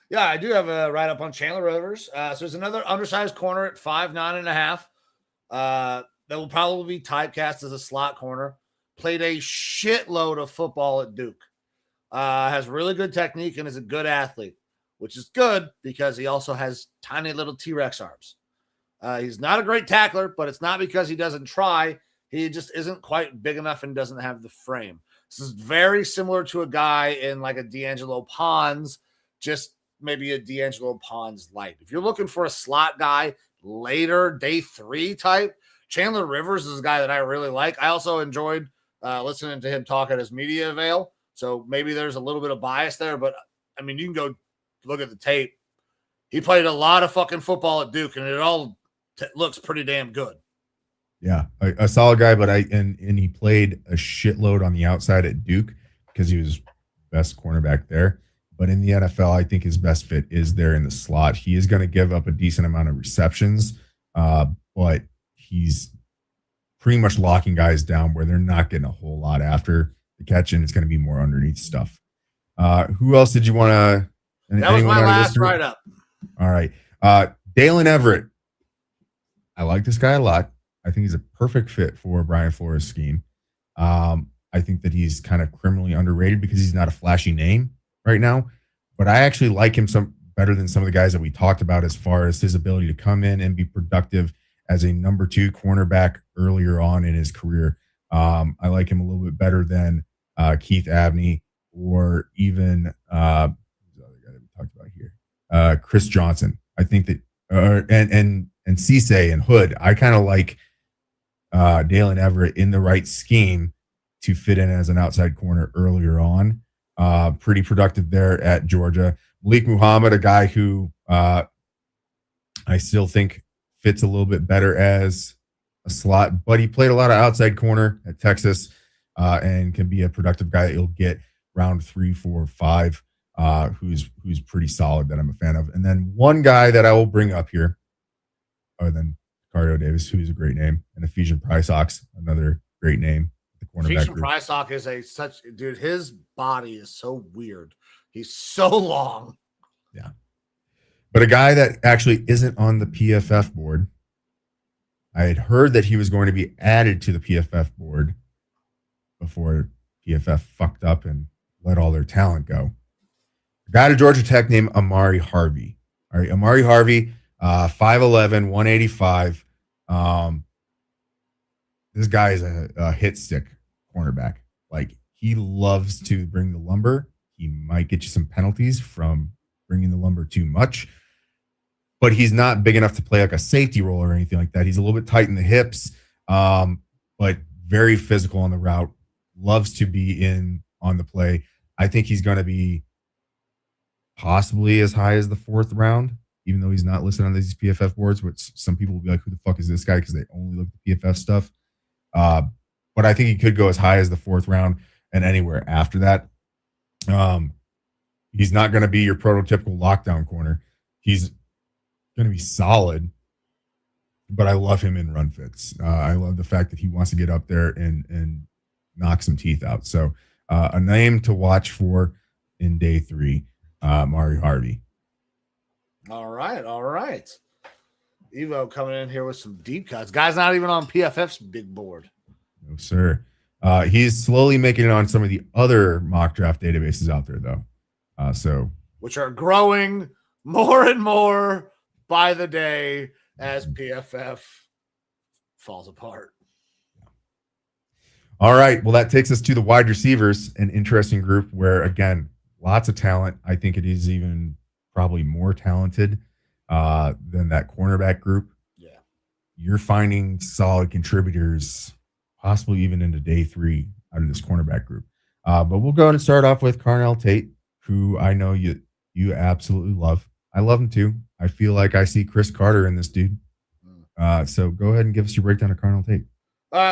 Yeah, I do have a write-up on Chandler Rivers. So there's another undersized corner at 5'9.5. That will probably be typecast as a slot corner. Played a shitload of football at Duke. Has really good technique and is a good athlete, which is good because he also has tiny little T-Rex arms. He's not a great tackler, but it's not because he doesn't try. He just isn't quite big enough and doesn't have the frame. This is very similar to a guy in like a D'Angelo Pons, just maybe a D'Angelo Pons light. If you're looking for a slot guy later, day 3 type, Chandler Rivers is a guy that I really like. I also enjoyed listening to him talk at his media avail. So maybe there's a little bit of bias there, but I mean, you can go look at the tape. He played a lot of fucking football at Duke, and it all looks pretty damn good. Yeah, a solid guy, but and he played a shitload on the outside at Duke because he was best cornerback there. But in the NFL, I think his best fit is there in the slot. He is going to give up a decent amount of receptions, but he's pretty much locking guys down where they're not getting a whole lot after the catch, and it's going to be more underneath stuff. Who else did you want to? That was my last write-up. All right. Dalen Everett. I like this guy a lot. I think he's a perfect fit for Brian Flores' scheme. I think that he's kind of criminally underrated because he's not a flashy name right now, but I actually like him better than some of the guys that we talked about as far as his ability to come in and be productive as a number 2 cornerback earlier on in his career. I like him a little bit better than Keith Abney or even who's the other guy that we talked about here, Chris Johnson. I think that and Cisse and Hood. I kind of like Dalen Everett in the right scheme to fit in as an outside corner earlier on. Pretty productive there at Georgia. Malik Muhammad, a guy who I still think fits a little bit better as a slot, but he played a lot of outside corner at Texas and can be a productive guy that you'll get round 3, 4, 5, who's pretty solid that I'm a fan of. And then one guy that I will bring up here, other than Cardio Davis, who's a great name, and Avieon Prysox, another great name. Avieon Prysox is dude. His body is so weird. He's so long. Yeah, but a guy that actually isn't on the PFF board. I had heard that he was going to be added to the PFF board before PFF fucked up and let all their talent go. A guy to Georgia Tech named Amari Harvey. All right, Amari Harvey, 5'11", 185. This guy is a hit stick cornerback. Like, he loves to bring the lumber. He might get you some penalties from bringing the lumber too much, but he's not big enough to play like a safety role or anything like that. He's a little bit tight in the hips, but very physical on the route. Loves to be in on the play. I think he's going to be possibly as high as the 4th round, even though he's not listed on these PFF boards, which some people will be like, who the fuck is this guy? Because they only look at the PFF stuff. But I think he could go as high as the 4th round and anywhere after that. He's not going to be your prototypical lockdown corner. He's going to be solid, but I love him in run fits. I love the fact that he wants to get up there and knock some teeth out. So a name to watch for in day 3, Mari Harvey. All right. Evo coming in here with some deep cuts. Guy's not even on PFF's big board. No, sir. He's slowly making it on some of the other mock draft databases out there, though. Which are growing more and more by the day as PFF falls apart. All right. Well, that takes us to the wide receivers, an interesting group where, again, lots of talent. I think it is even probably more talented than that cornerback group. Yeah. You're finding solid contributors, possibly even into day 3 out of this cornerback group. But we'll go ahead and start off with Carnell Tate, who I know you absolutely love. I love him too. I feel like I see Chris Carter in this dude. So go ahead and give us your breakdown of Carnell Tate.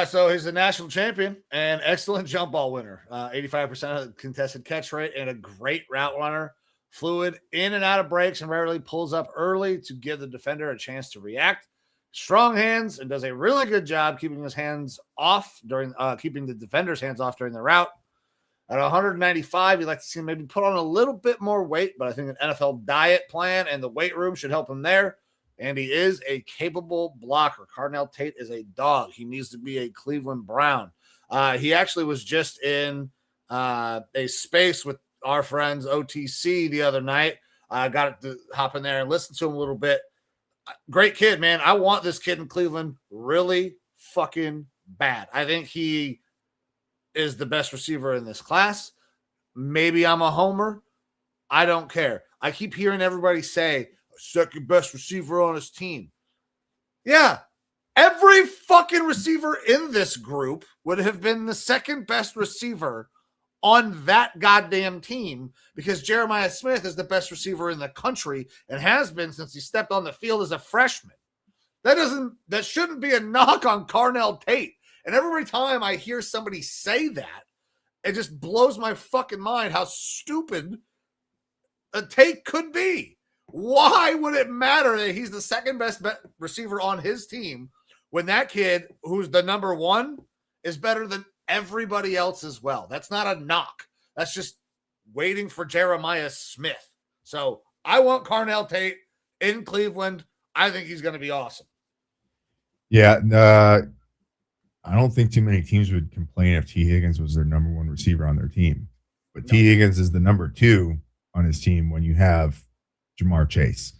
So he's a national champion and excellent jump ball winner. 85% of contested catch rate and a great route runner. Fluid in and out of breaks and rarely pulls up early to give the defender a chance to react. Strong hands and does a really good job keeping his hands off during keeping the defender's hands off during the route. At 195, you'd like to see him maybe put on a little bit more weight, but I think an NFL diet plan and the weight room should help him there. And he is a capable blocker. Carnell Tate is a dog. He needs to be a Cleveland Brown. He actually was just in a space with our friends OTC the other night. I got to hop in there and listen to him a little bit. Great kid, man. I want this kid in Cleveland really fucking bad. I think he is the best receiver in this class. Maybe I'm a homer. I don't care. I keep hearing everybody say, second best receiver on his team. Yeah, every fucking receiver in this group would have been the second best receiver on that goddamn team because Jeremiah Smith is the best receiver in the country and has been since he stepped on the field as a freshman. That shouldn't be a knock on Carnell Tate. And every time I hear somebody say that, it just blows my fucking mind how stupid a Tate could be. Why would it matter that he's the second best receiver on his team when that kid, who's the number 1, is better than everybody else as well? That's not a knock. That's just waiting for Jeremiah Smith. So I want Carnell Tate in Cleveland. I think he's going to be awesome. Yeah, I don't think too many teams would complain if T. Higgins was their number 1 receiver on their team. But no. T. Higgins is the number 2 on his team when you have Jamar Chase.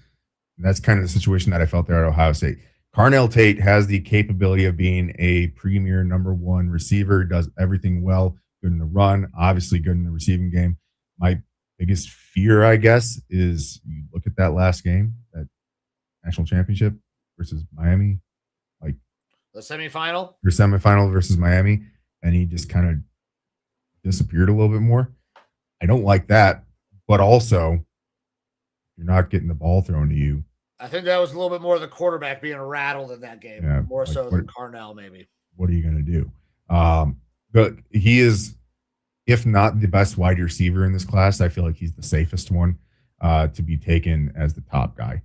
And that's kind of the situation that I felt there at Ohio State. Carnell Tate has the capability of being a premier number 1 receiver, does everything well, good in the run, obviously good in the receiving game. My biggest fear, I guess, is you look at that last game, that national championship versus Miami, like the semifinal, your semifinal versus Miami, and he just kind of disappeared a little bit more. I don't like that, but also you're not getting the ball thrown to you. I think that was a little bit more the quarterback being rattled in that game, more so than Carnell, maybe. What are you going to do? But he is, if not the best wide receiver in this class, I feel like he's the safest one to be taken as the top guy.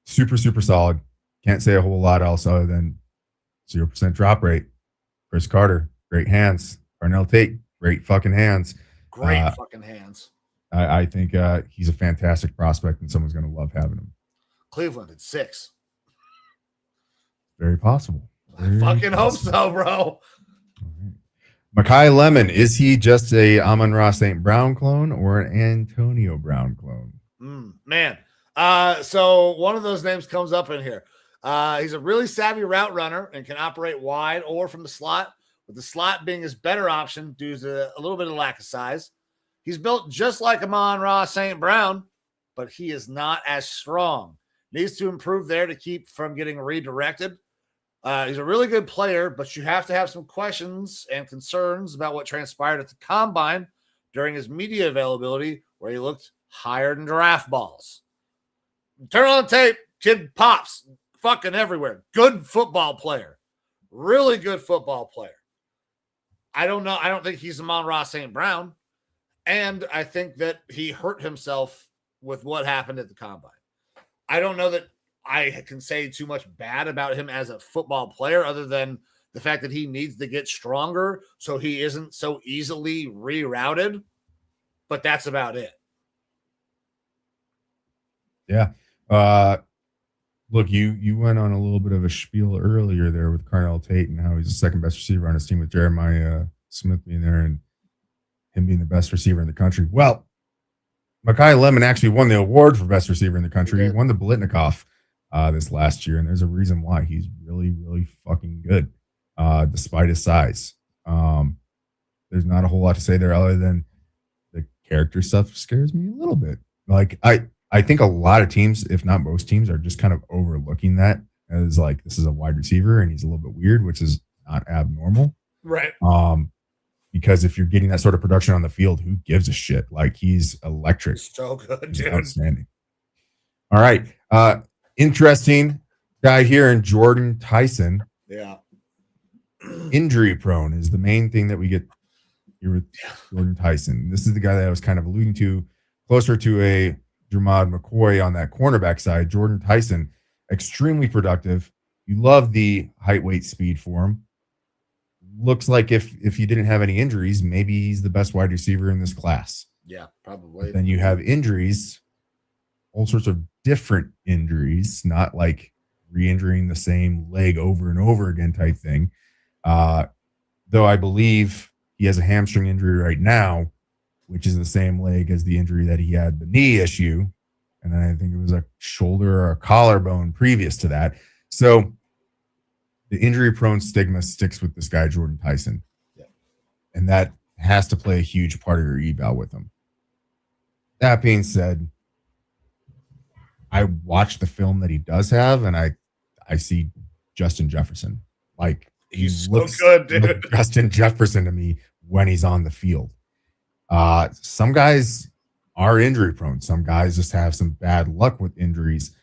Super, super solid. Can't say a whole lot else other than 0% drop rate. Chris Carter, great hands. Carnell Tate, great fucking hands. Great fucking hands. I think he's a fantastic prospect and someone's going to love having him. Cleveland at 6. Very possible. I fucking hope so, bro. Makai Lemon, is he just a Amon-Ra St. Brown clone or an Antonio Brown clone? Man. So one of those names comes up in here. He's a really savvy route runner and can operate wide or from the slot, with the slot being his better option due to a little bit of lack of size. He's built just like Amon-Ra St. Brown, but he is not as strong. Needs to improve there to keep from getting redirected. He's a really good player, but you have to have some questions and concerns about what transpired at the combine during his media availability, where he looked higher than draft balls. Turn on the tape, kid pops fucking everywhere. Good football player. Really good football player. I don't know. I don't think he's Amon-Ra St. Brown. And I think that he hurt himself with what happened at the combine. I don't know that I can say too much bad about him as a football player other than the fact that he needs to get stronger so he isn't so easily rerouted. But that's about it. Yeah. Look, you went on a little bit of a spiel earlier there with Carnell Tate and how he's the second best receiver on his team with Jeremiah Smith being there and him being the best receiver in the country. Well, Makai Lemon actually won the award for best receiver in the country. He won the Blitnikoff this last year, and there's a reason why. He's really, really fucking good, despite his size. There's not a whole lot to say there other than the character stuff scares me a little bit. Like, I think a lot of teams, if not most teams, are just kind of overlooking that as like, this is a wide receiver and he's a little bit weird, which is not abnormal. Right. Because if you're getting that sort of production on the field, who gives a shit? Like, he's electric. So good, He's dude. outstanding. All right. Interesting guy here in Jordyn Tyson. Yeah. Injury prone is the main thing that we get here with Jordyn Tyson. This is the guy that I was kind of alluding to, closer to a Jermod McCoy on that cornerback side. Jordyn Tyson, extremely productive. You love the height, weight, speed for him. Looks like if you didn't have any injuries, maybe he's the best wide receiver in this class. Yeah, probably. Then you have injuries, all sorts of different injuries, not like re-injuring the same leg over and over again type thing. Though I believe he has a hamstring injury right now, which is the same leg as the injury that he had, the knee issue. And then I think it was a shoulder or a collarbone previous to that. So the injury prone stigma sticks with this guy, Jordyn Tyson. Yeah. And that has to play a huge part of your eval with him. That being said, I watched the film that he does have, and I see Justin Jefferson. Like, he looks good, dude. like Justin Jefferson to me when he's on the field. Some guys are injury prone. Some guys just have some bad luck with injuries.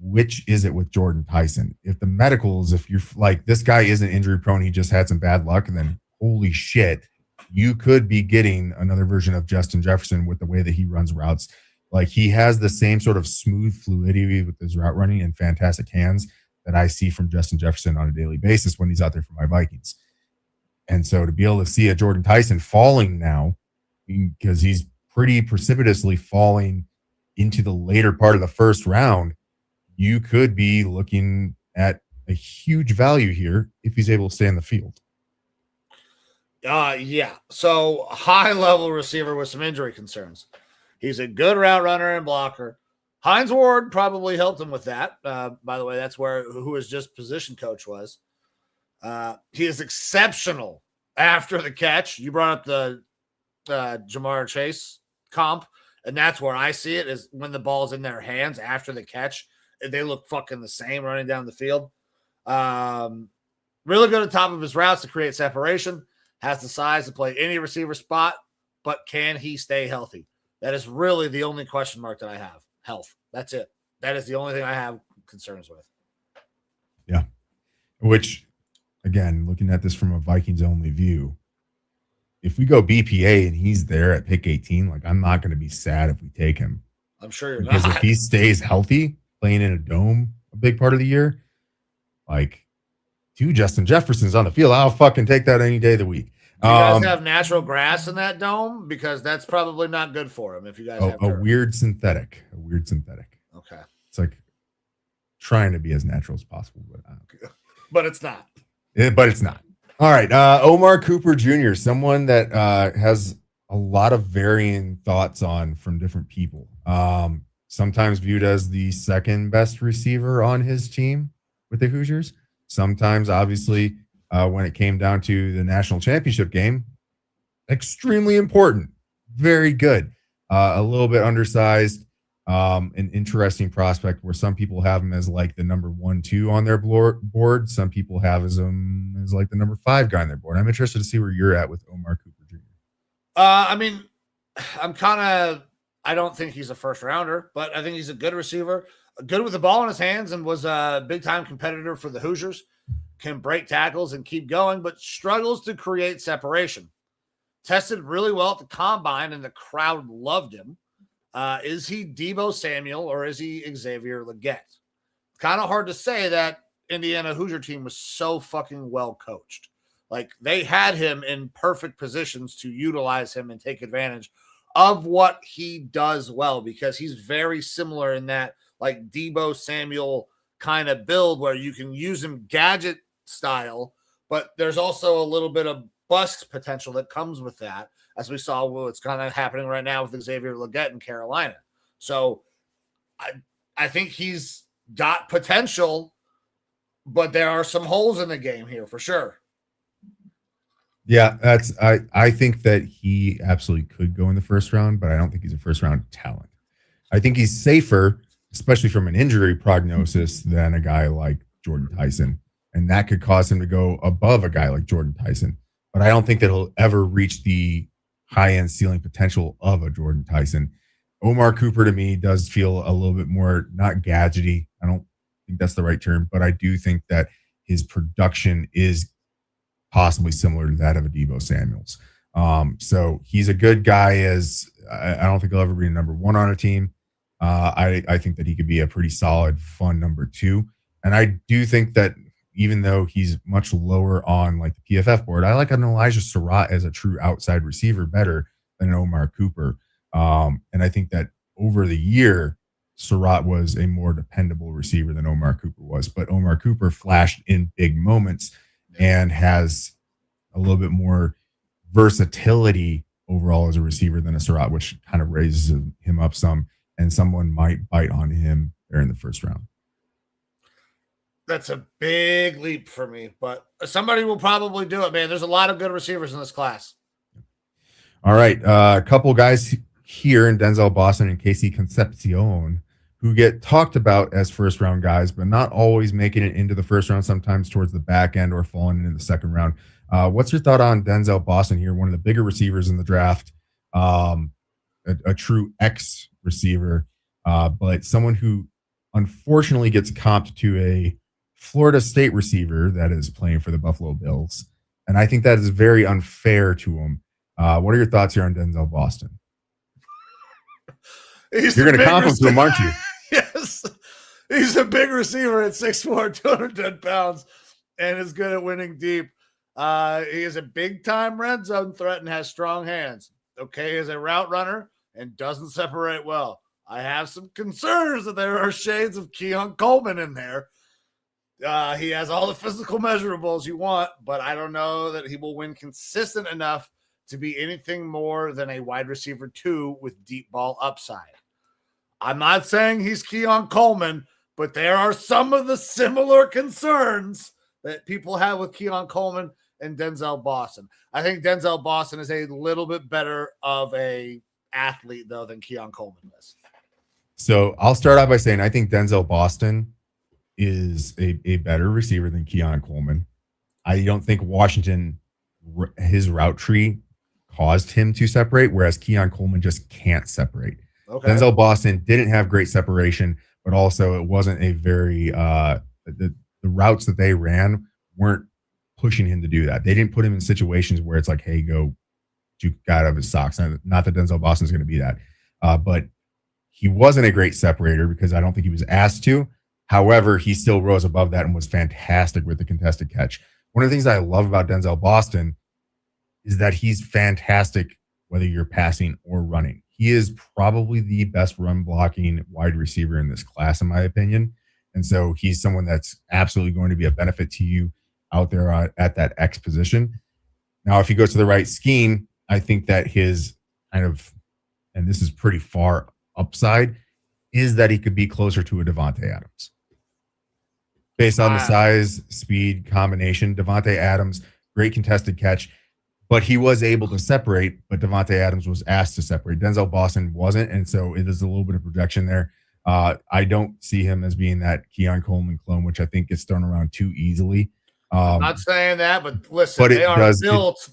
Which is it with Jordyn Tyson? If the medicals, if you're like, this guy isn't injury prone, he just had some bad luck, and then holy shit, you could be getting another version of Justin Jefferson with the way that he runs routes. Like, he has the same sort of smooth fluidity with his route running and fantastic hands that I see from Justin Jefferson on a daily basis when he's out there for my Vikings. And so to be able to see a Jordyn Tyson falling now, because he's pretty precipitously falling into the later part of the first round, you could be looking at a huge value here if he's able to stay in the field. Yeah. So high-level receiver with some injury concerns. He's a good route runner and blocker. Hines Ward probably helped him with that. By the way, that's who his just position coach was. He is exceptional after the catch. You brought up the Jamar Chase comp, and that's where I see it, is when the ball's in their hands after the catch. They look fucking the same running down the field. Really good at the top of his routes to create separation. Has the size to play any receiver spot, but can he stay healthy? That is really the only question mark that I have. Health. That's it. That is the only thing I have concerns with. Yeah. Which, again, looking at this from a Vikings only view, if we go BPA and he's there at pick 18, like, I'm not going to be sad if we take him. I'm sure you're because not. If he stays healthy, playing in a dome a big part of the year, like, 2 Justin Jeffersons on the field, I'll fucking take that any day of the week. Do you guys have natural grass in that dome? Because that's probably not good for him if you guys have a weird synthetic. Okay. It's like trying to be as natural as possible, but it's not. But it's not. All right. Omar Cooper Jr., someone that has a lot of varying thoughts on from different people. Sometimes viewed as the second best receiver on his team with the Hoosiers. Sometimes, obviously, when it came down to the national championship game, extremely important. Very good. A little bit undersized. An interesting prospect where some people have him as like the number 1, 2 on their board. Some people have him as like the number 5 guy on their board. I'm interested to see where you're at with Omar Cooper Jr. I mean, I don't think he's a first rounder, but I think he's a good receiver, good with the ball in his hands, and was a big time competitor for the Hoosiers. Can break tackles and keep going, but struggles to create separation. Tested really well at the combine, and the crowd loved him. Is he Deebo Samuel or is he Xavier Legette? Kind of hard to say that Indiana Hoosier team was so fucking well coached. Like they had him in perfect positions to utilize him and take advantage of what he does well, because he's very similar in that like Deebo Samuel kind of build where you can use him gadget style, but there's also a little bit of bust potential that comes with that, as we saw what's kind of happening right now with Xavier Legette in Carolina. So I think he's got potential, but there are some holes in the game here for sure. Yeah, I think that he absolutely could go in the first round, but I don't think he's a first round talent. I think he's safer, especially from an injury prognosis, than a guy like Jordyn Tyson. And that could cause him to go above a guy like Jordyn Tyson. But I don't think that he'll ever reach the high-end ceiling potential of a Jordyn Tyson. Omar Cooper, to me, does feel a little bit more, not gadgety. I don't think that's the right term, but I do think that his production is possibly similar to that of a Deebo Samuels. So he's a good guy. I don't think he'll ever be a number one on a team. I think that he could be a pretty solid, fun number two. And I do think that even though he's much lower on like the PFF board, I like an Elijah Surratt as a true outside receiver better than an Omar Cooper. And I think that over the year, Surratt was a more dependable receiver than Omar Cooper was. But Omar Cooper flashed in big moments and has a little bit more versatility overall as a receiver than a Surratt, which kind of raises him up some, and someone might bite on him there in the first round. That's a big leap for me, but somebody will probably do it, man. There's a lot of good receivers in this class. All right. A couple guys here in Denzel Boston and Casey Concepcion who get talked about as first round guys, but not always making it into the first round, sometimes towards the back end or falling into the second round. What's your thought on Denzel Boston here? One of the bigger receivers in the draft, a true X receiver, but someone who unfortunately gets comped to a Florida State receiver that is playing for the Buffalo Bills. And I think that is very unfair to him. What are your thoughts here on Denzel Boston? You're going to comp him to him, aren't you? Yes. He's a big receiver at 6'4", 210 pounds, and is good at winning deep. He is a big-time red zone threat and has strong hands. Okay, as a route runner and doesn't separate well. I have some concerns that there are shades of Keon Coleman in there. He has all the physical measurables you want, but I don't know that he will win consistent enough to be anything more than a wide receiver 2 with deep ball upside. I'm not saying he's Keon Coleman, but there are some of the similar concerns that people have with Keon Coleman and Denzel Boston. I think Denzel Boston is a little bit better of a athlete, though, than Keon Coleman is. So I'll start off by saying I think Denzel Boston is a better receiver than Keon Coleman. I don't think Washington, his route tree caused him to separate, whereas Keon Coleman just can't separate. Okay. Denzel Boston didn't have great separation, but also it wasn't a very the routes that they ran weren't pushing him to do that. They didn't put him in situations where it's like, hey, go juke out of his socks. Not that Denzel Boston is going to be that, but he wasn't a great separator because I don't think he was asked to. However, he still rose above that and was fantastic with the contested catch. One of the things I love about Denzel Boston is that he's fantastic whether you're passing or running. He is probably the best run blocking wide receiver in this class, in my opinion. And so he's someone that's absolutely going to be a benefit to you out there at that X position. Now, if he goes to the right scheme, I think that his kind of, and this is pretty far upside, is that he could be closer to a Davante Adams. Based on the size, speed combination, Davante Adams, great contested catch, but he was able to separate, but Davante Adams was asked to separate. Denzel Boston wasn't, and so it is a little bit of projection there. I don't see him as being that Keon Coleman clone, which I think gets thrown around too easily. I'm not saying that, but listen, they are built.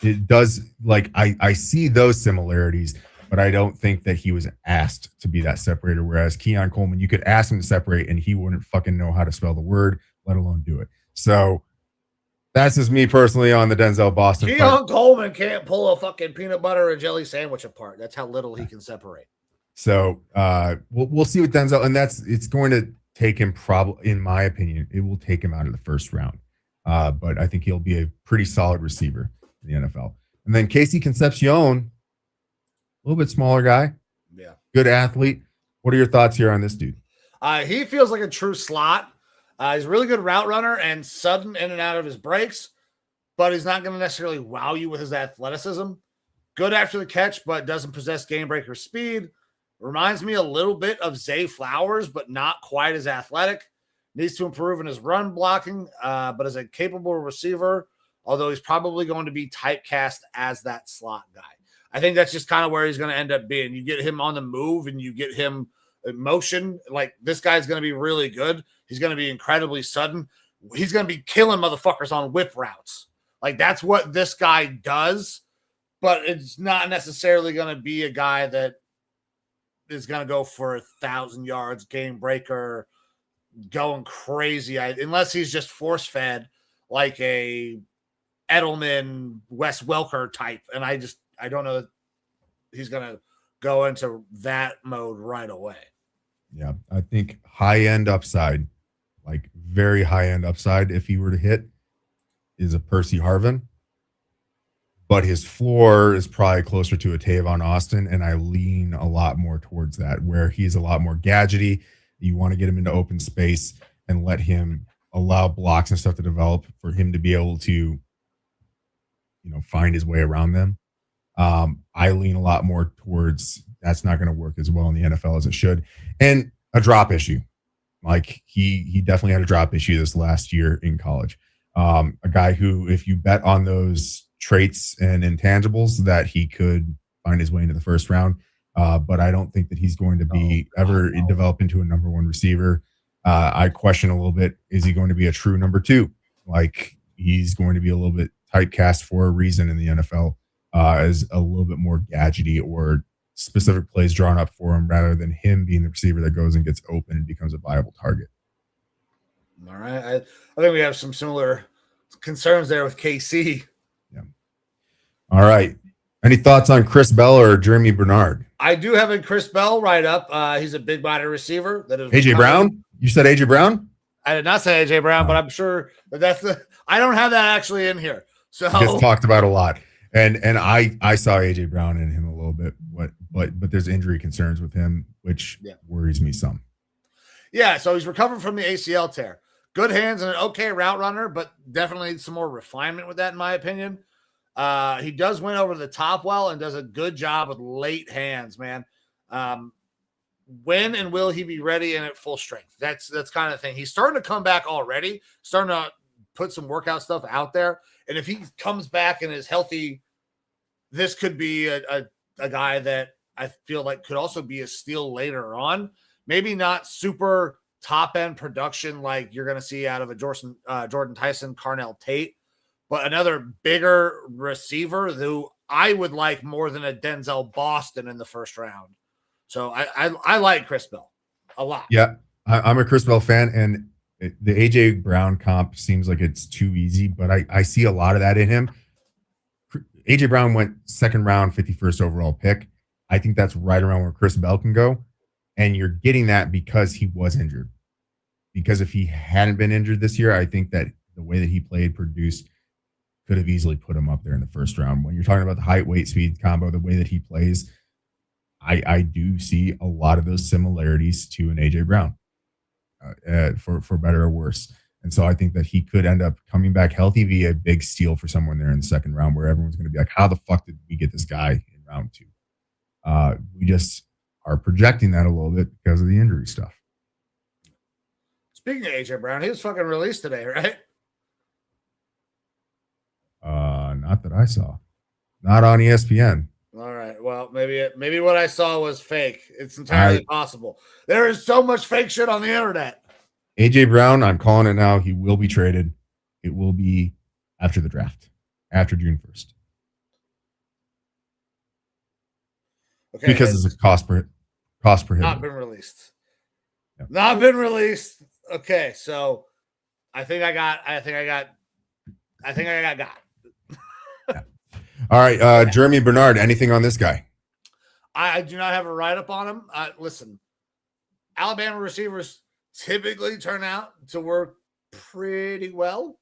It does, like, I see those similarities, but I don't think that he was asked to be that separator. Whereas Keon Coleman, you could ask him to separate and he wouldn't fucking know how to spell the word, let alone do it. So That's just me personally on the Denzel Boston. Keon Coleman can't pull a fucking peanut butter and jelly sandwich apart. That's how little he can separate. So we'll see with Denzel, and it's going to take him probably, in my opinion, it will take him out of the first round. But I think he'll be a pretty solid receiver in the NFL. And then Casey Concepcion, a little bit smaller guy. Yeah. Good athlete. What are your thoughts here on this dude? He feels like a true slot. He's a really good route runner and sudden in and out of his breaks, but he's not going to necessarily wow you with his athleticism. Good after the catch, but doesn't possess game breaker speed. Reminds me a little bit of Zay Flowers, but not quite as athletic. Needs to improve in his run blocking, but is a capable receiver, although he's probably going to be typecast as that slot guy. I think that's just kind of where he's going to end up being. You get him on the move and you get him in motion. Like, this guy's going to be really good. He's going to be incredibly sudden. He's going to be killing motherfuckers on whip routes. Like, that's what this guy does, but it's not necessarily going to be a guy that is going to go for 1,000 yards, game breaker, going crazy. Unless he's just force fed like a Edelman, Wes Welker type. And I don't know that he's going to go into that mode right away. Yeah, I think high-end upside, like very high-end upside, if he were to hit, is a Percy Harvin. But his floor is probably closer to a Tavon Austin, and I lean a lot more towards that, where he's a lot more gadgety. You want to get him into open space and let him allow blocks and stuff to develop for him to be able to, find his way around them. I lean a lot more towards that's not going to work as well in the NFL as it should. And a drop issue. Like he definitely had a drop issue this last year in college. A guy who, if you bet on those traits and intangibles, that he could find his way into the first round. But I don't think that he's going to be develop into a number one receiver. I question a little bit, is he going to be a true number two? Like, he's going to be a little bit typecast for a reason in the NFL, as a little bit more gadgety or specific plays drawn up for him rather than him being the receiver that goes and gets open and becomes a viable target. All right. I think we have some similar concerns there with KC. Yeah. All right. Any thoughts on Chris Bell or Jeremy Bernard? I do have a Chris Bell right up. He's a big body receiver. That is AJ Brown? You said AJ Brown? I did not say AJ Brown, but I'm sure that I don't have that actually in here. So it's talked about a lot. And I saw AJ Brown in him a little bit, but there's injury concerns with him, which worries me some. Yeah, so he's recovering from the ACL tear. Good hands and an okay route runner, but definitely needs some more refinement with that, in my opinion. He does win over the top well and does a good job with late hands, man. When and will he be ready and at full strength? That's kind of the thing. He's starting to come back already, starting to put some workout stuff out there. And if he comes back and is healthy, this could be a guy that I feel like could also be a steal later on. Maybe not super top-end production like you're going to see out of a Jordyn Tyson, Carnell Tate, but another bigger receiver who I would like more than a Denzel Boston in the first round. So I like Chris Bell a lot. Yeah, I'm a Chris Bell fan, and the AJ Brown comp seems like it's too easy, but I see a lot of that in him. AJ Brown went second round, 51st overall pick. I think that's right around where Chris Bell can go. And you're getting that because he was injured. Because if he hadn't been injured this year, I think that the way that he played, produced, could have easily put him up there in the first round. When you're talking about the height, weight, speed combo, the way that he plays, I do see a lot of those similarities to an AJ Brown, for better or worse. And so I think that he could end up coming back healthy, be a big steal for someone there in the second round, where everyone's going to be like, how the fuck did we get this guy in round two? We just are projecting that a little bit because of the injury stuff. Speaking of AJ Brown, he was fucking released today, right? Not that I saw. Not on ESPN. All right. Well, maybe what I saw was fake. It's entirely possible. There is so much fake shit on the internet. AJ Brown, I'm calling it now. He will be traded. It will be after the draft, after June 1st. Okay, because it's a cost prohibitive. Not been released. Yep. Not been released. Okay, so I think I got I think I got. Yeah. All right, Jeremy Bernard. Anything on this guy? I do not have a write-up on him. Listen, Alabama receivers typically turn out to work pretty well.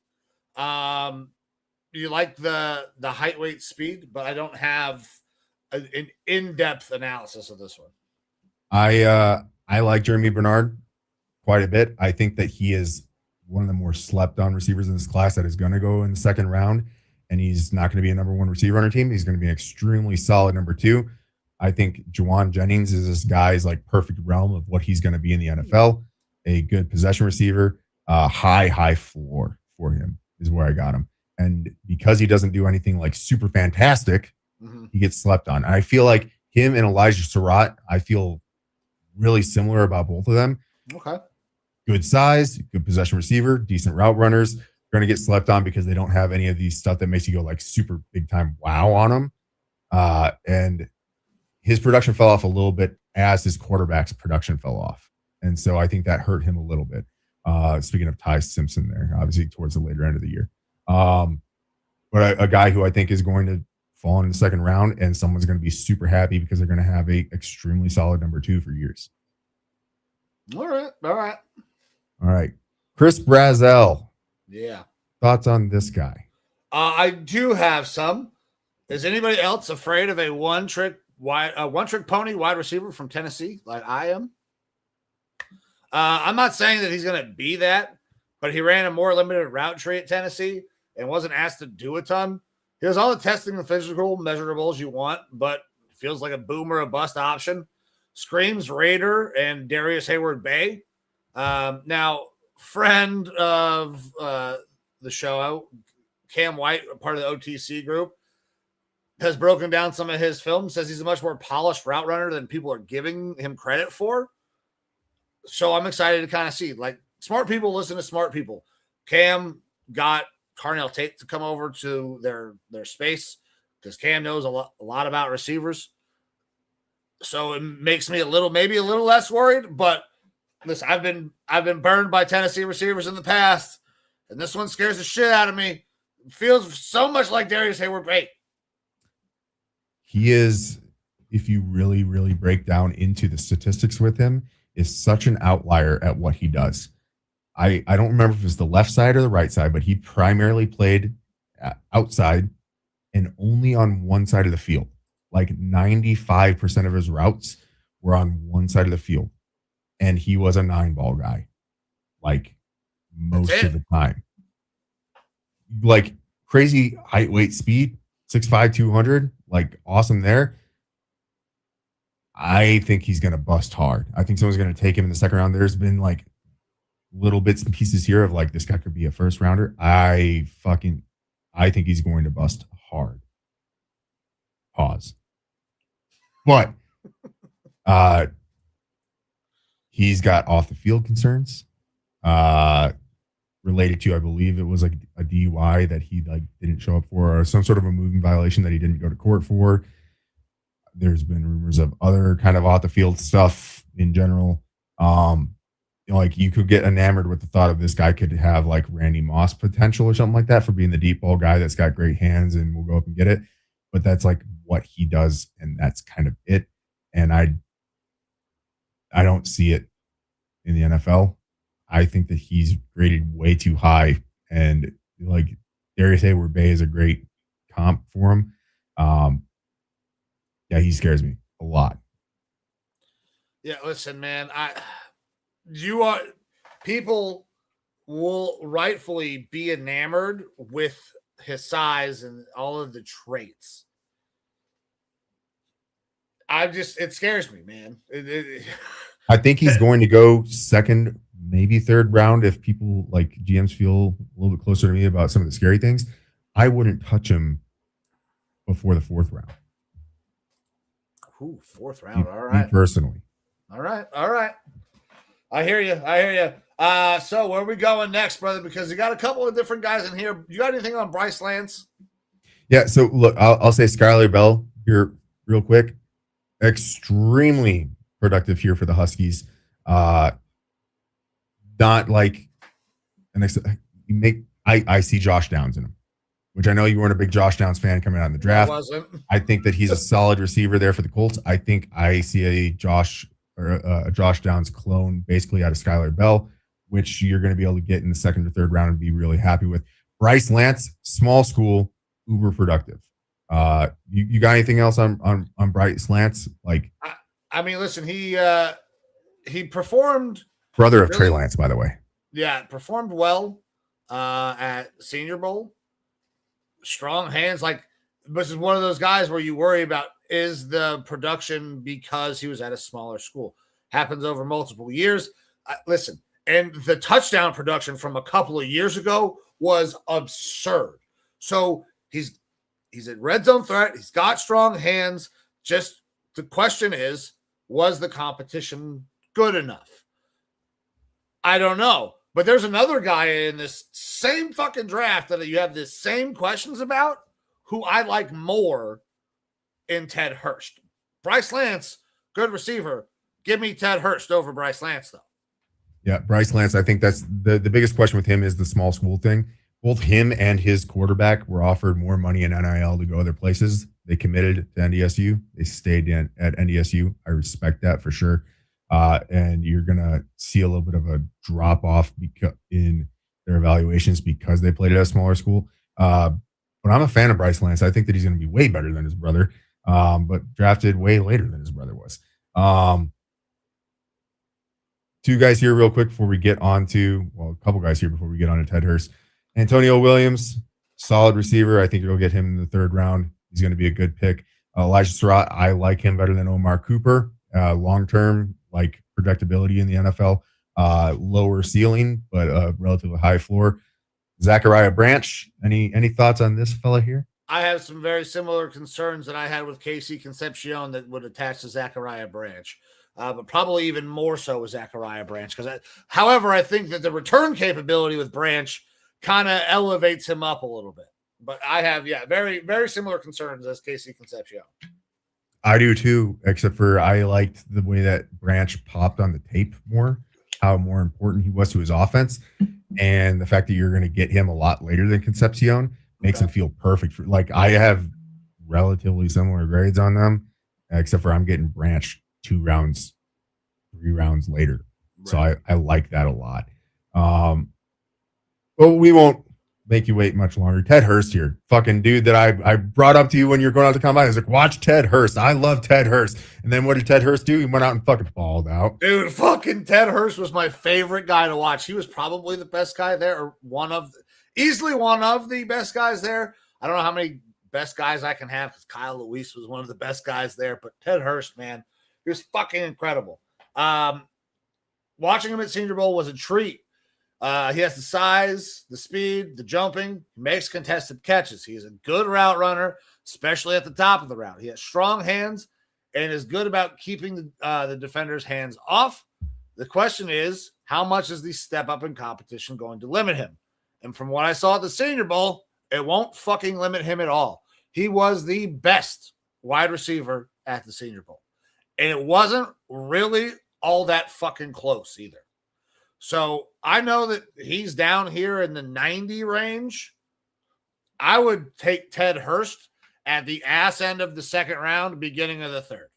You like the height, weight, speed, but I don't have an in-depth analysis of this one. I like Jeremy Bernard quite a bit. I think that he is one of the more slept-on receivers in this class that is going to go in the second round, and he's not going to be a number one receiver on our team. He's going to be an extremely solid number two. I think Juwan Jennings is this guy's like perfect realm of what he's going to be in the NFL. A good possession receiver, high floor for him is where I got him. And because he doesn't do anything like super fantastic, he gets slept on. And I feel like him and Elijah Surratt, I feel really similar about both of them. Okay. Good size, good possession receiver, decent route runners. They're going to get slept on because they don't have any of these stuff that makes you go like super big time wow on them. And his production fell off a little bit as his quarterback's production fell off. And so I think that hurt him a little bit. Speaking of Ty Simpson there, obviously towards the later end of the year. But a guy who I think is going to fall in the second round, and someone's going to be super happy because they're going to have a extremely solid number two for years. All right. Chris Brazzell. Yeah. Thoughts on this guy? I do have some. Is anybody else afraid of a one-trick pony wide receiver from Tennessee like I am? I'm not saying that he's going to be that, but he ran a more limited route tree at Tennessee and wasn't asked to do a ton. He has all the testing and physical measurables you want, but feels like a boom or a bust option. Screams Raider and Darius Hayward-Bay. Now, friend of the show, Cam White, part of the OTC group, has broken down some of his film, says he's a much more polished route runner than people are giving him credit for. So I'm excited to kind of see, like, smart people listen to smart people. Cam got Carnell Tate to come over to their space because Cam knows a lot about receivers. So it makes me maybe a little less worried, but listen, I've been burned by Tennessee receivers in the past, and this one scares the shit out of me. It feels so much like Darius Hayward-Bay. He is, if you really, really break down into the statistics with him, is such an outlier at what he does. I don't remember if it was the left side or the right side, but he primarily played outside and only on one side of the field. Like 95% of his routes were on one side of the field. And he was a 9-ball guy. Like most of the time. Like crazy height, weight, speed, 6'5", 200, like awesome there. I think he's going to bust hard. I think someone's going to take him in the second round. There's been like little bits and pieces here of like this guy could be a first rounder. I think he's going to bust hard. Pause. But he's got off the field concerns related to, I believe it was like a DUI that he like didn't show up for, or some sort of a moving violation that he didn't go to court for. There's been rumors of other kind of off the field stuff in general. Like you could get enamored with the thought of this guy could have like Randy Moss potential or something like that for being the deep ball guy that's got great hands and will go up and get it. But that's like what he does, and that's kind of it. And I don't see it in the NFL. I think that he's graded way too high, and like Darius Hayward-Bay is a great comp for him. Yeah, he scares me a lot. Yeah, listen, man, people will rightfully be enamored with his size and all of the traits. It scares me, man. I think he's going to go second, maybe third round if people like GMs feel a little bit closer to me about some of the scary things. I wouldn't touch him before the fourth round. Ooh, fourth round. All right. Me personally. All right. I hear you. So where are we going next, brother? Because you got a couple of different guys in here. You got anything on Bryce Lance? Yeah. So look, I'll say Skyler Bell here real quick. Extremely productive here for the Huskies. Not like I see Josh Downs in him. which I know you weren't a big Josh Downs fan coming out in the draft. I wasn't. I think that he's a solid receiver there for the Colts. I think I see a Josh Downs clone basically out of Skyler Bell, which you're going to be able to get in the second or third round and be really happy with. Bryce Lance, small school, uber productive. You got anything else on Bryce Lance? Like, I mean, listen, he performed. Brother of Trey Lance, by the way. Yeah, performed well at Senior Bowl. Strong hands. Like, this is one of those guys where you worry about, is the production because he was at a smaller school? Happens over multiple years. Listen, and the touchdown production from a couple of years ago was absurd. So he's a red zone threat. He's got strong hands. Just the question is, was the competition good enough? I don't know. But there's another guy in this same fucking draft that you have the same questions about who I like more in Ted Hurst. Bryce Lance, good receiver. Give me Ted Hurst over Bryce Lance, though. Yeah, Bryce Lance, I think that's the biggest question with him is the small school thing. Both him and his quarterback were offered more money in NIL to go other places. They committed to NDSU. They stayed at NDSU. I respect that for sure. And you're going to see a little bit of a drop off in their evaluations because they played at a smaller school. But I'm a fan of Bryce Lance. I think that he's going to be way better than his brother, but drafted way later than his brother was. Two guys here real quick before we get on to, a couple guys here before we get on to Ted Hurst. Antonio Williams, solid receiver. I think you'll get him in the third round. He's going to be a good pick. Elijah Surratt, I like him better than Omar Cooper. Long-term, like projectability in the NFL, lower ceiling, but relatively high floor. Zachariah Branch, any thoughts on this fella here? I have some very similar concerns that I had with Casey Concepcion that would attach to Zachariah Branch. But probably even more so with Zachariah Branch. However, I think that the return capability with Branch kind of elevates him up a little bit. But I have, very, very similar concerns as Casey Concepcion. I do too, except for I liked the way that Branch popped on the tape more, how more important he was to his offense. And the fact that you're going to get him a lot later than Concepcion makes him feel perfect. Like, I have relatively similar grades on them, except for I'm getting Branch 3 rounds later. Right. So I like that a lot. But we won't make you wait much longer. Ted Hurst here. Fucking dude that I brought up to you when you were going out to combine. I was like, watch Ted Hurst. I love Ted Hurst. And then what did Ted Hurst do? He went out and fucking balled out. Dude, fucking Ted Hurst was my favorite guy to watch. He was probably the best guy there, or easily one of the best guys there. I don't know how many best guys I can have because Kyle Luis was one of the best guys there. But Ted Hurst, man, he was fucking incredible. Watching him at Senior Bowl was a treat. He has the size, the speed, the jumping. He makes contested catches. He's a good route runner, especially at the top of the route. He has strong hands and is good about keeping the defender's hands off. The question is, how much is the step up in competition going to limit him? And from what I saw at the Senior Bowl, it won't fucking limit him at all. He was the best wide receiver at the Senior Bowl. And it wasn't really all that fucking close either. So I know that he's down here in the 90 range. I would take Ted Hurst at the ass end of the second round, beginning of the third.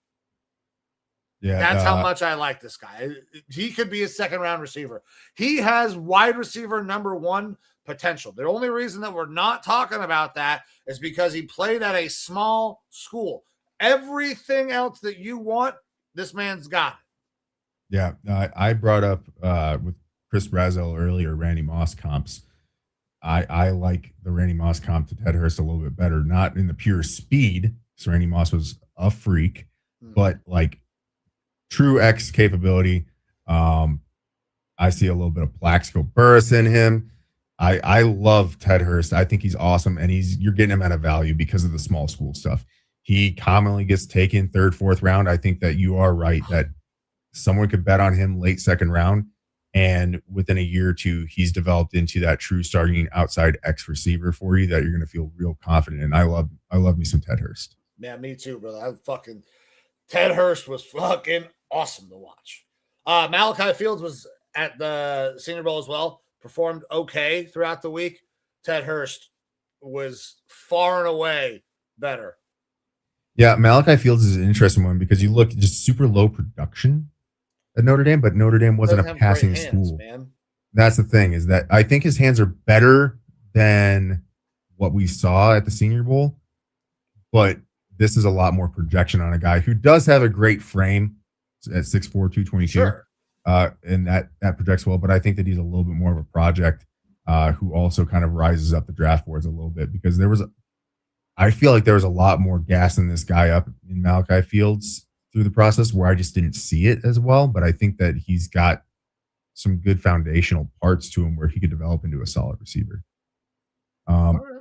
Yeah, that's how much I like this guy. He could be a second round receiver. He has wide receiver number 1 potential. The only reason that we're not talking about that is because he played at a small school. Everything else that you want, this man's got it. Yeah, I brought up with Chris Brazel earlier, Randy Moss comps. I like the Randy Moss comp to Ted Hurst a little bit better, not in the pure speed, because Randy Moss was a freak, but like true X capability. I see a little bit of Plaxico Burris in him. I love Ted Hurst. I think he's awesome, and you're getting him at a value because of the small school stuff. He commonly gets taken 3rd, 4th round. I think that you are right that someone could bet on him late 2nd round, and within a year or two, he's developed into that true starting outside X receiver for you that you're going to feel real confident in. I love me some Ted Hurst. Yeah, me too, brother. Ted Hurst was fucking awesome to watch. Malachi Fields was at the Senior Bowl as well. Performed okay throughout the week. Ted Hurst, was far and away better. Yeah, Malachi Fields is an interesting one because you look just super low production at Notre Dame, but Notre Dame wasn't a passing school. Man. That's the thing, is that I think his hands are better than what we saw at the Senior Bowl, but this is a lot more projection on a guy who does have a great frame at 6'4", 222. Sure. And that projects well, but I think that he's a little bit more of a project who also kind of rises up the draft boards a little bit, because I feel like there was a lot more gas in this guy up in Malachi Fields through the process, where I just didn't see it as well. But I think that he's got some good foundational parts to him where he could develop into a solid receiver.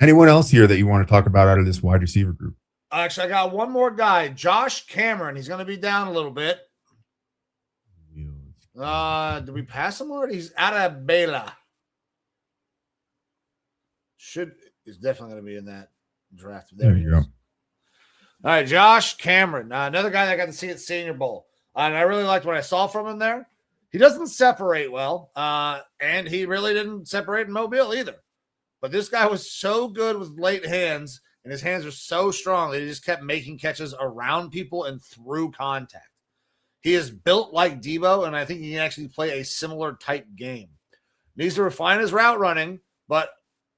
Anyone else here that you want to talk about out of this wide receiver group? Actually, I got one more guy, Josh Cameron. He's going to be down a little bit. Did we pass him already? He's out of Bela. He's definitely going to be in that draft. There you go. All right, Josh Cameron, another guy that I got to see at Senior Bowl. And I really liked what I saw from him there. He doesn't separate well, and he really didn't separate in Mobile either. But this guy was so good with late hands, and his hands are so strong that he just kept making catches around people and through contact. He is built like Debo, and I think he can actually play a similar type game. Needs to refine his route running, but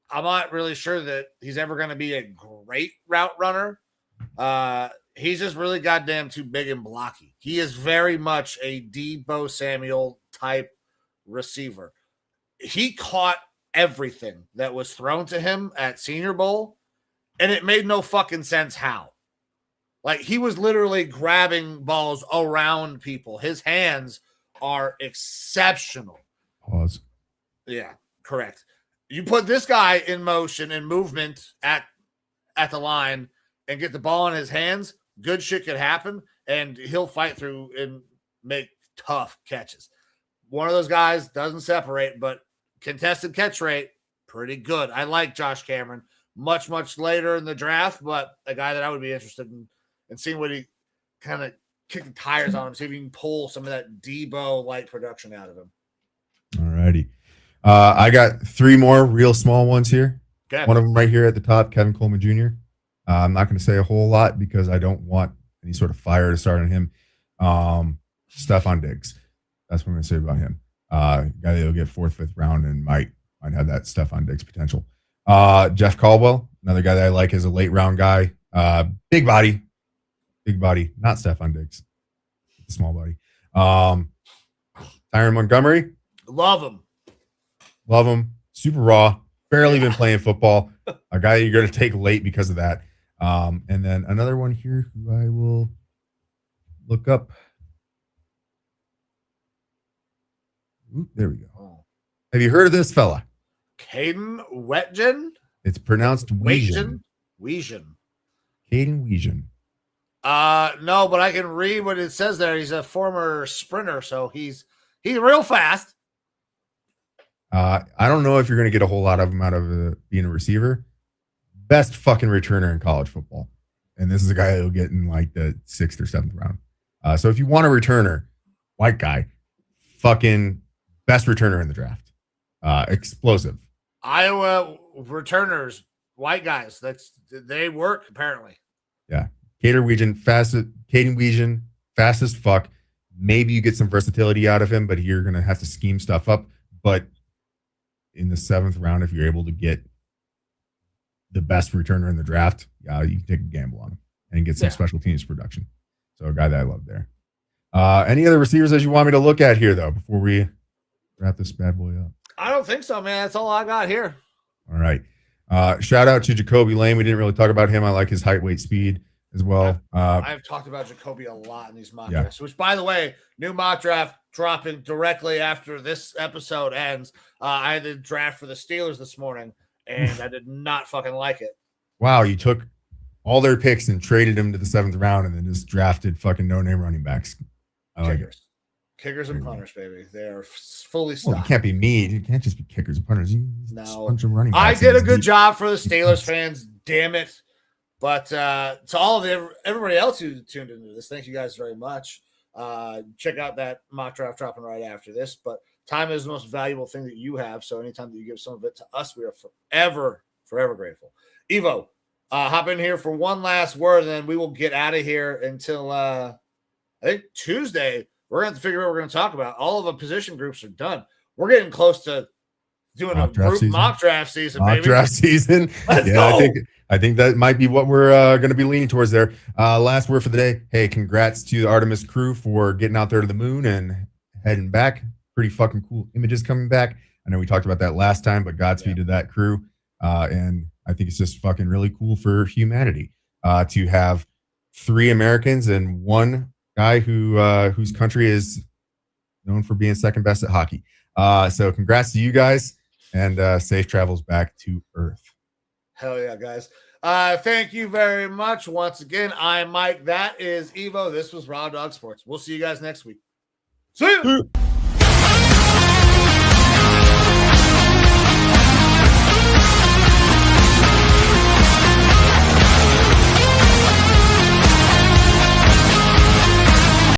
I'm not really sure that he's ever going to be a great route runner. He's just really goddamn too big and blocky. He is very much a Debo Samuel type receiver. He caught everything that was thrown to him at Senior Bowl, and it made no fucking sense how. Like, he was literally grabbing balls around people. His hands are exceptional. Pause. Yeah, correct. You put this guy in motion and movement at the line and get the ball in his hands, good shit could happen, and he'll fight through and make tough catches. One of those guys doesn't separate, but contested catch rate, pretty good. I like Josh Cameron. Much, much later in the draft, but a guy that I would be interested in seeing what he kind of kick the tires on him, see if he can pull some of that Debo-like production out of him. All righty. I got three more real small ones here. Okay. One of them right here at the top, Kevin Coleman Jr. I'm not going to say a whole lot because I don't want any sort of fire to start on him. Stephon Diggs. That's what I'm going to say about him. Guy that'll get 4th, 5th round and might have that Stephon Diggs potential. Jeff Caldwell, another guy that I like as a late round guy. Big body, not Stephon Diggs, small body. Tyron Montgomery, love him. Super raw, barely been playing football. A guy you're going to take late because of that. And then another one here who I will look up. Ooh, there we go. Oh. Have you heard of this fella? Kaden Watjen? It's pronounced Watjen. Kaden Watjen. No, but I can read what it says there. He's a former sprinter, so he's real fast. I don't know if you're going to get a whole lot of him out of being a receiver. Best fucking returner in college football. And this is a guy that'll get in like the 6th or 7th round. So if you want a returner, white guy, fucking best returner in the draft. Explosive. Iowa returners, white guys. They work apparently. Yeah. Kaden Watjen, fast as fuck. Maybe you get some versatility out of him, but you're going to have to scheme stuff up. But in the 7th round, if you're able to get the best returner in the draft, you can take a gamble on him and get some special teams production. So a guy that I love there. Any other receivers that you want me to look at here, though, before we wrap this bad boy up? I don't think so, man. That's all I got here. All right. Shout out to Jacoby Lane. We didn't really talk about him. I like his height, weight, speed as well. I've talked about Jacoby a lot in these mock drafts, which, by the way, new mock draft dropping directly after this episode ends. I had the draft for the Steelers this morning, and I did not fucking like it. Wow, you took all their picks and traded them to the 7th round and then just drafted fucking no-name running backs. I like it. Kickers and punters, baby. They are fully stocked. Well, you can't be mean. You can't just be kickers and punters. No. Bunch of running I backs did a good job for the Steelers fans. Damn it. But to all of everybody else who tuned into this, thank you guys very much. Check out that mock draft dropping right after this. But time is the most valuable thing that you have. So anytime that you give some of it to us, we are Forever grateful. Evo, hop in here for one last word, and then we will get out of here until I think Tuesday. We're going to have to figure out what we're going to talk about. All of the position groups are done. We're getting close to doing mock draft season, baby. Draft season. Let's go. I think that might be what we're going to be leaning towards there. Last word for the day. Hey, congrats to the Artemis crew for getting out there to the moon and heading back. Pretty fucking cool images coming back. I know we talked about that last time, but Godspeed to that crew. And I think it's just fucking really cool for humanity to have 3 Americans and 1 guy whose country is known for being second best at hockey. So congrats to you guys, and safe travels back to Earth. Hell yeah, guys. Thank you very much. Once again, I'm Mike. That is Evo. This was Raw Dog Sports. We'll see you guys next week. See you.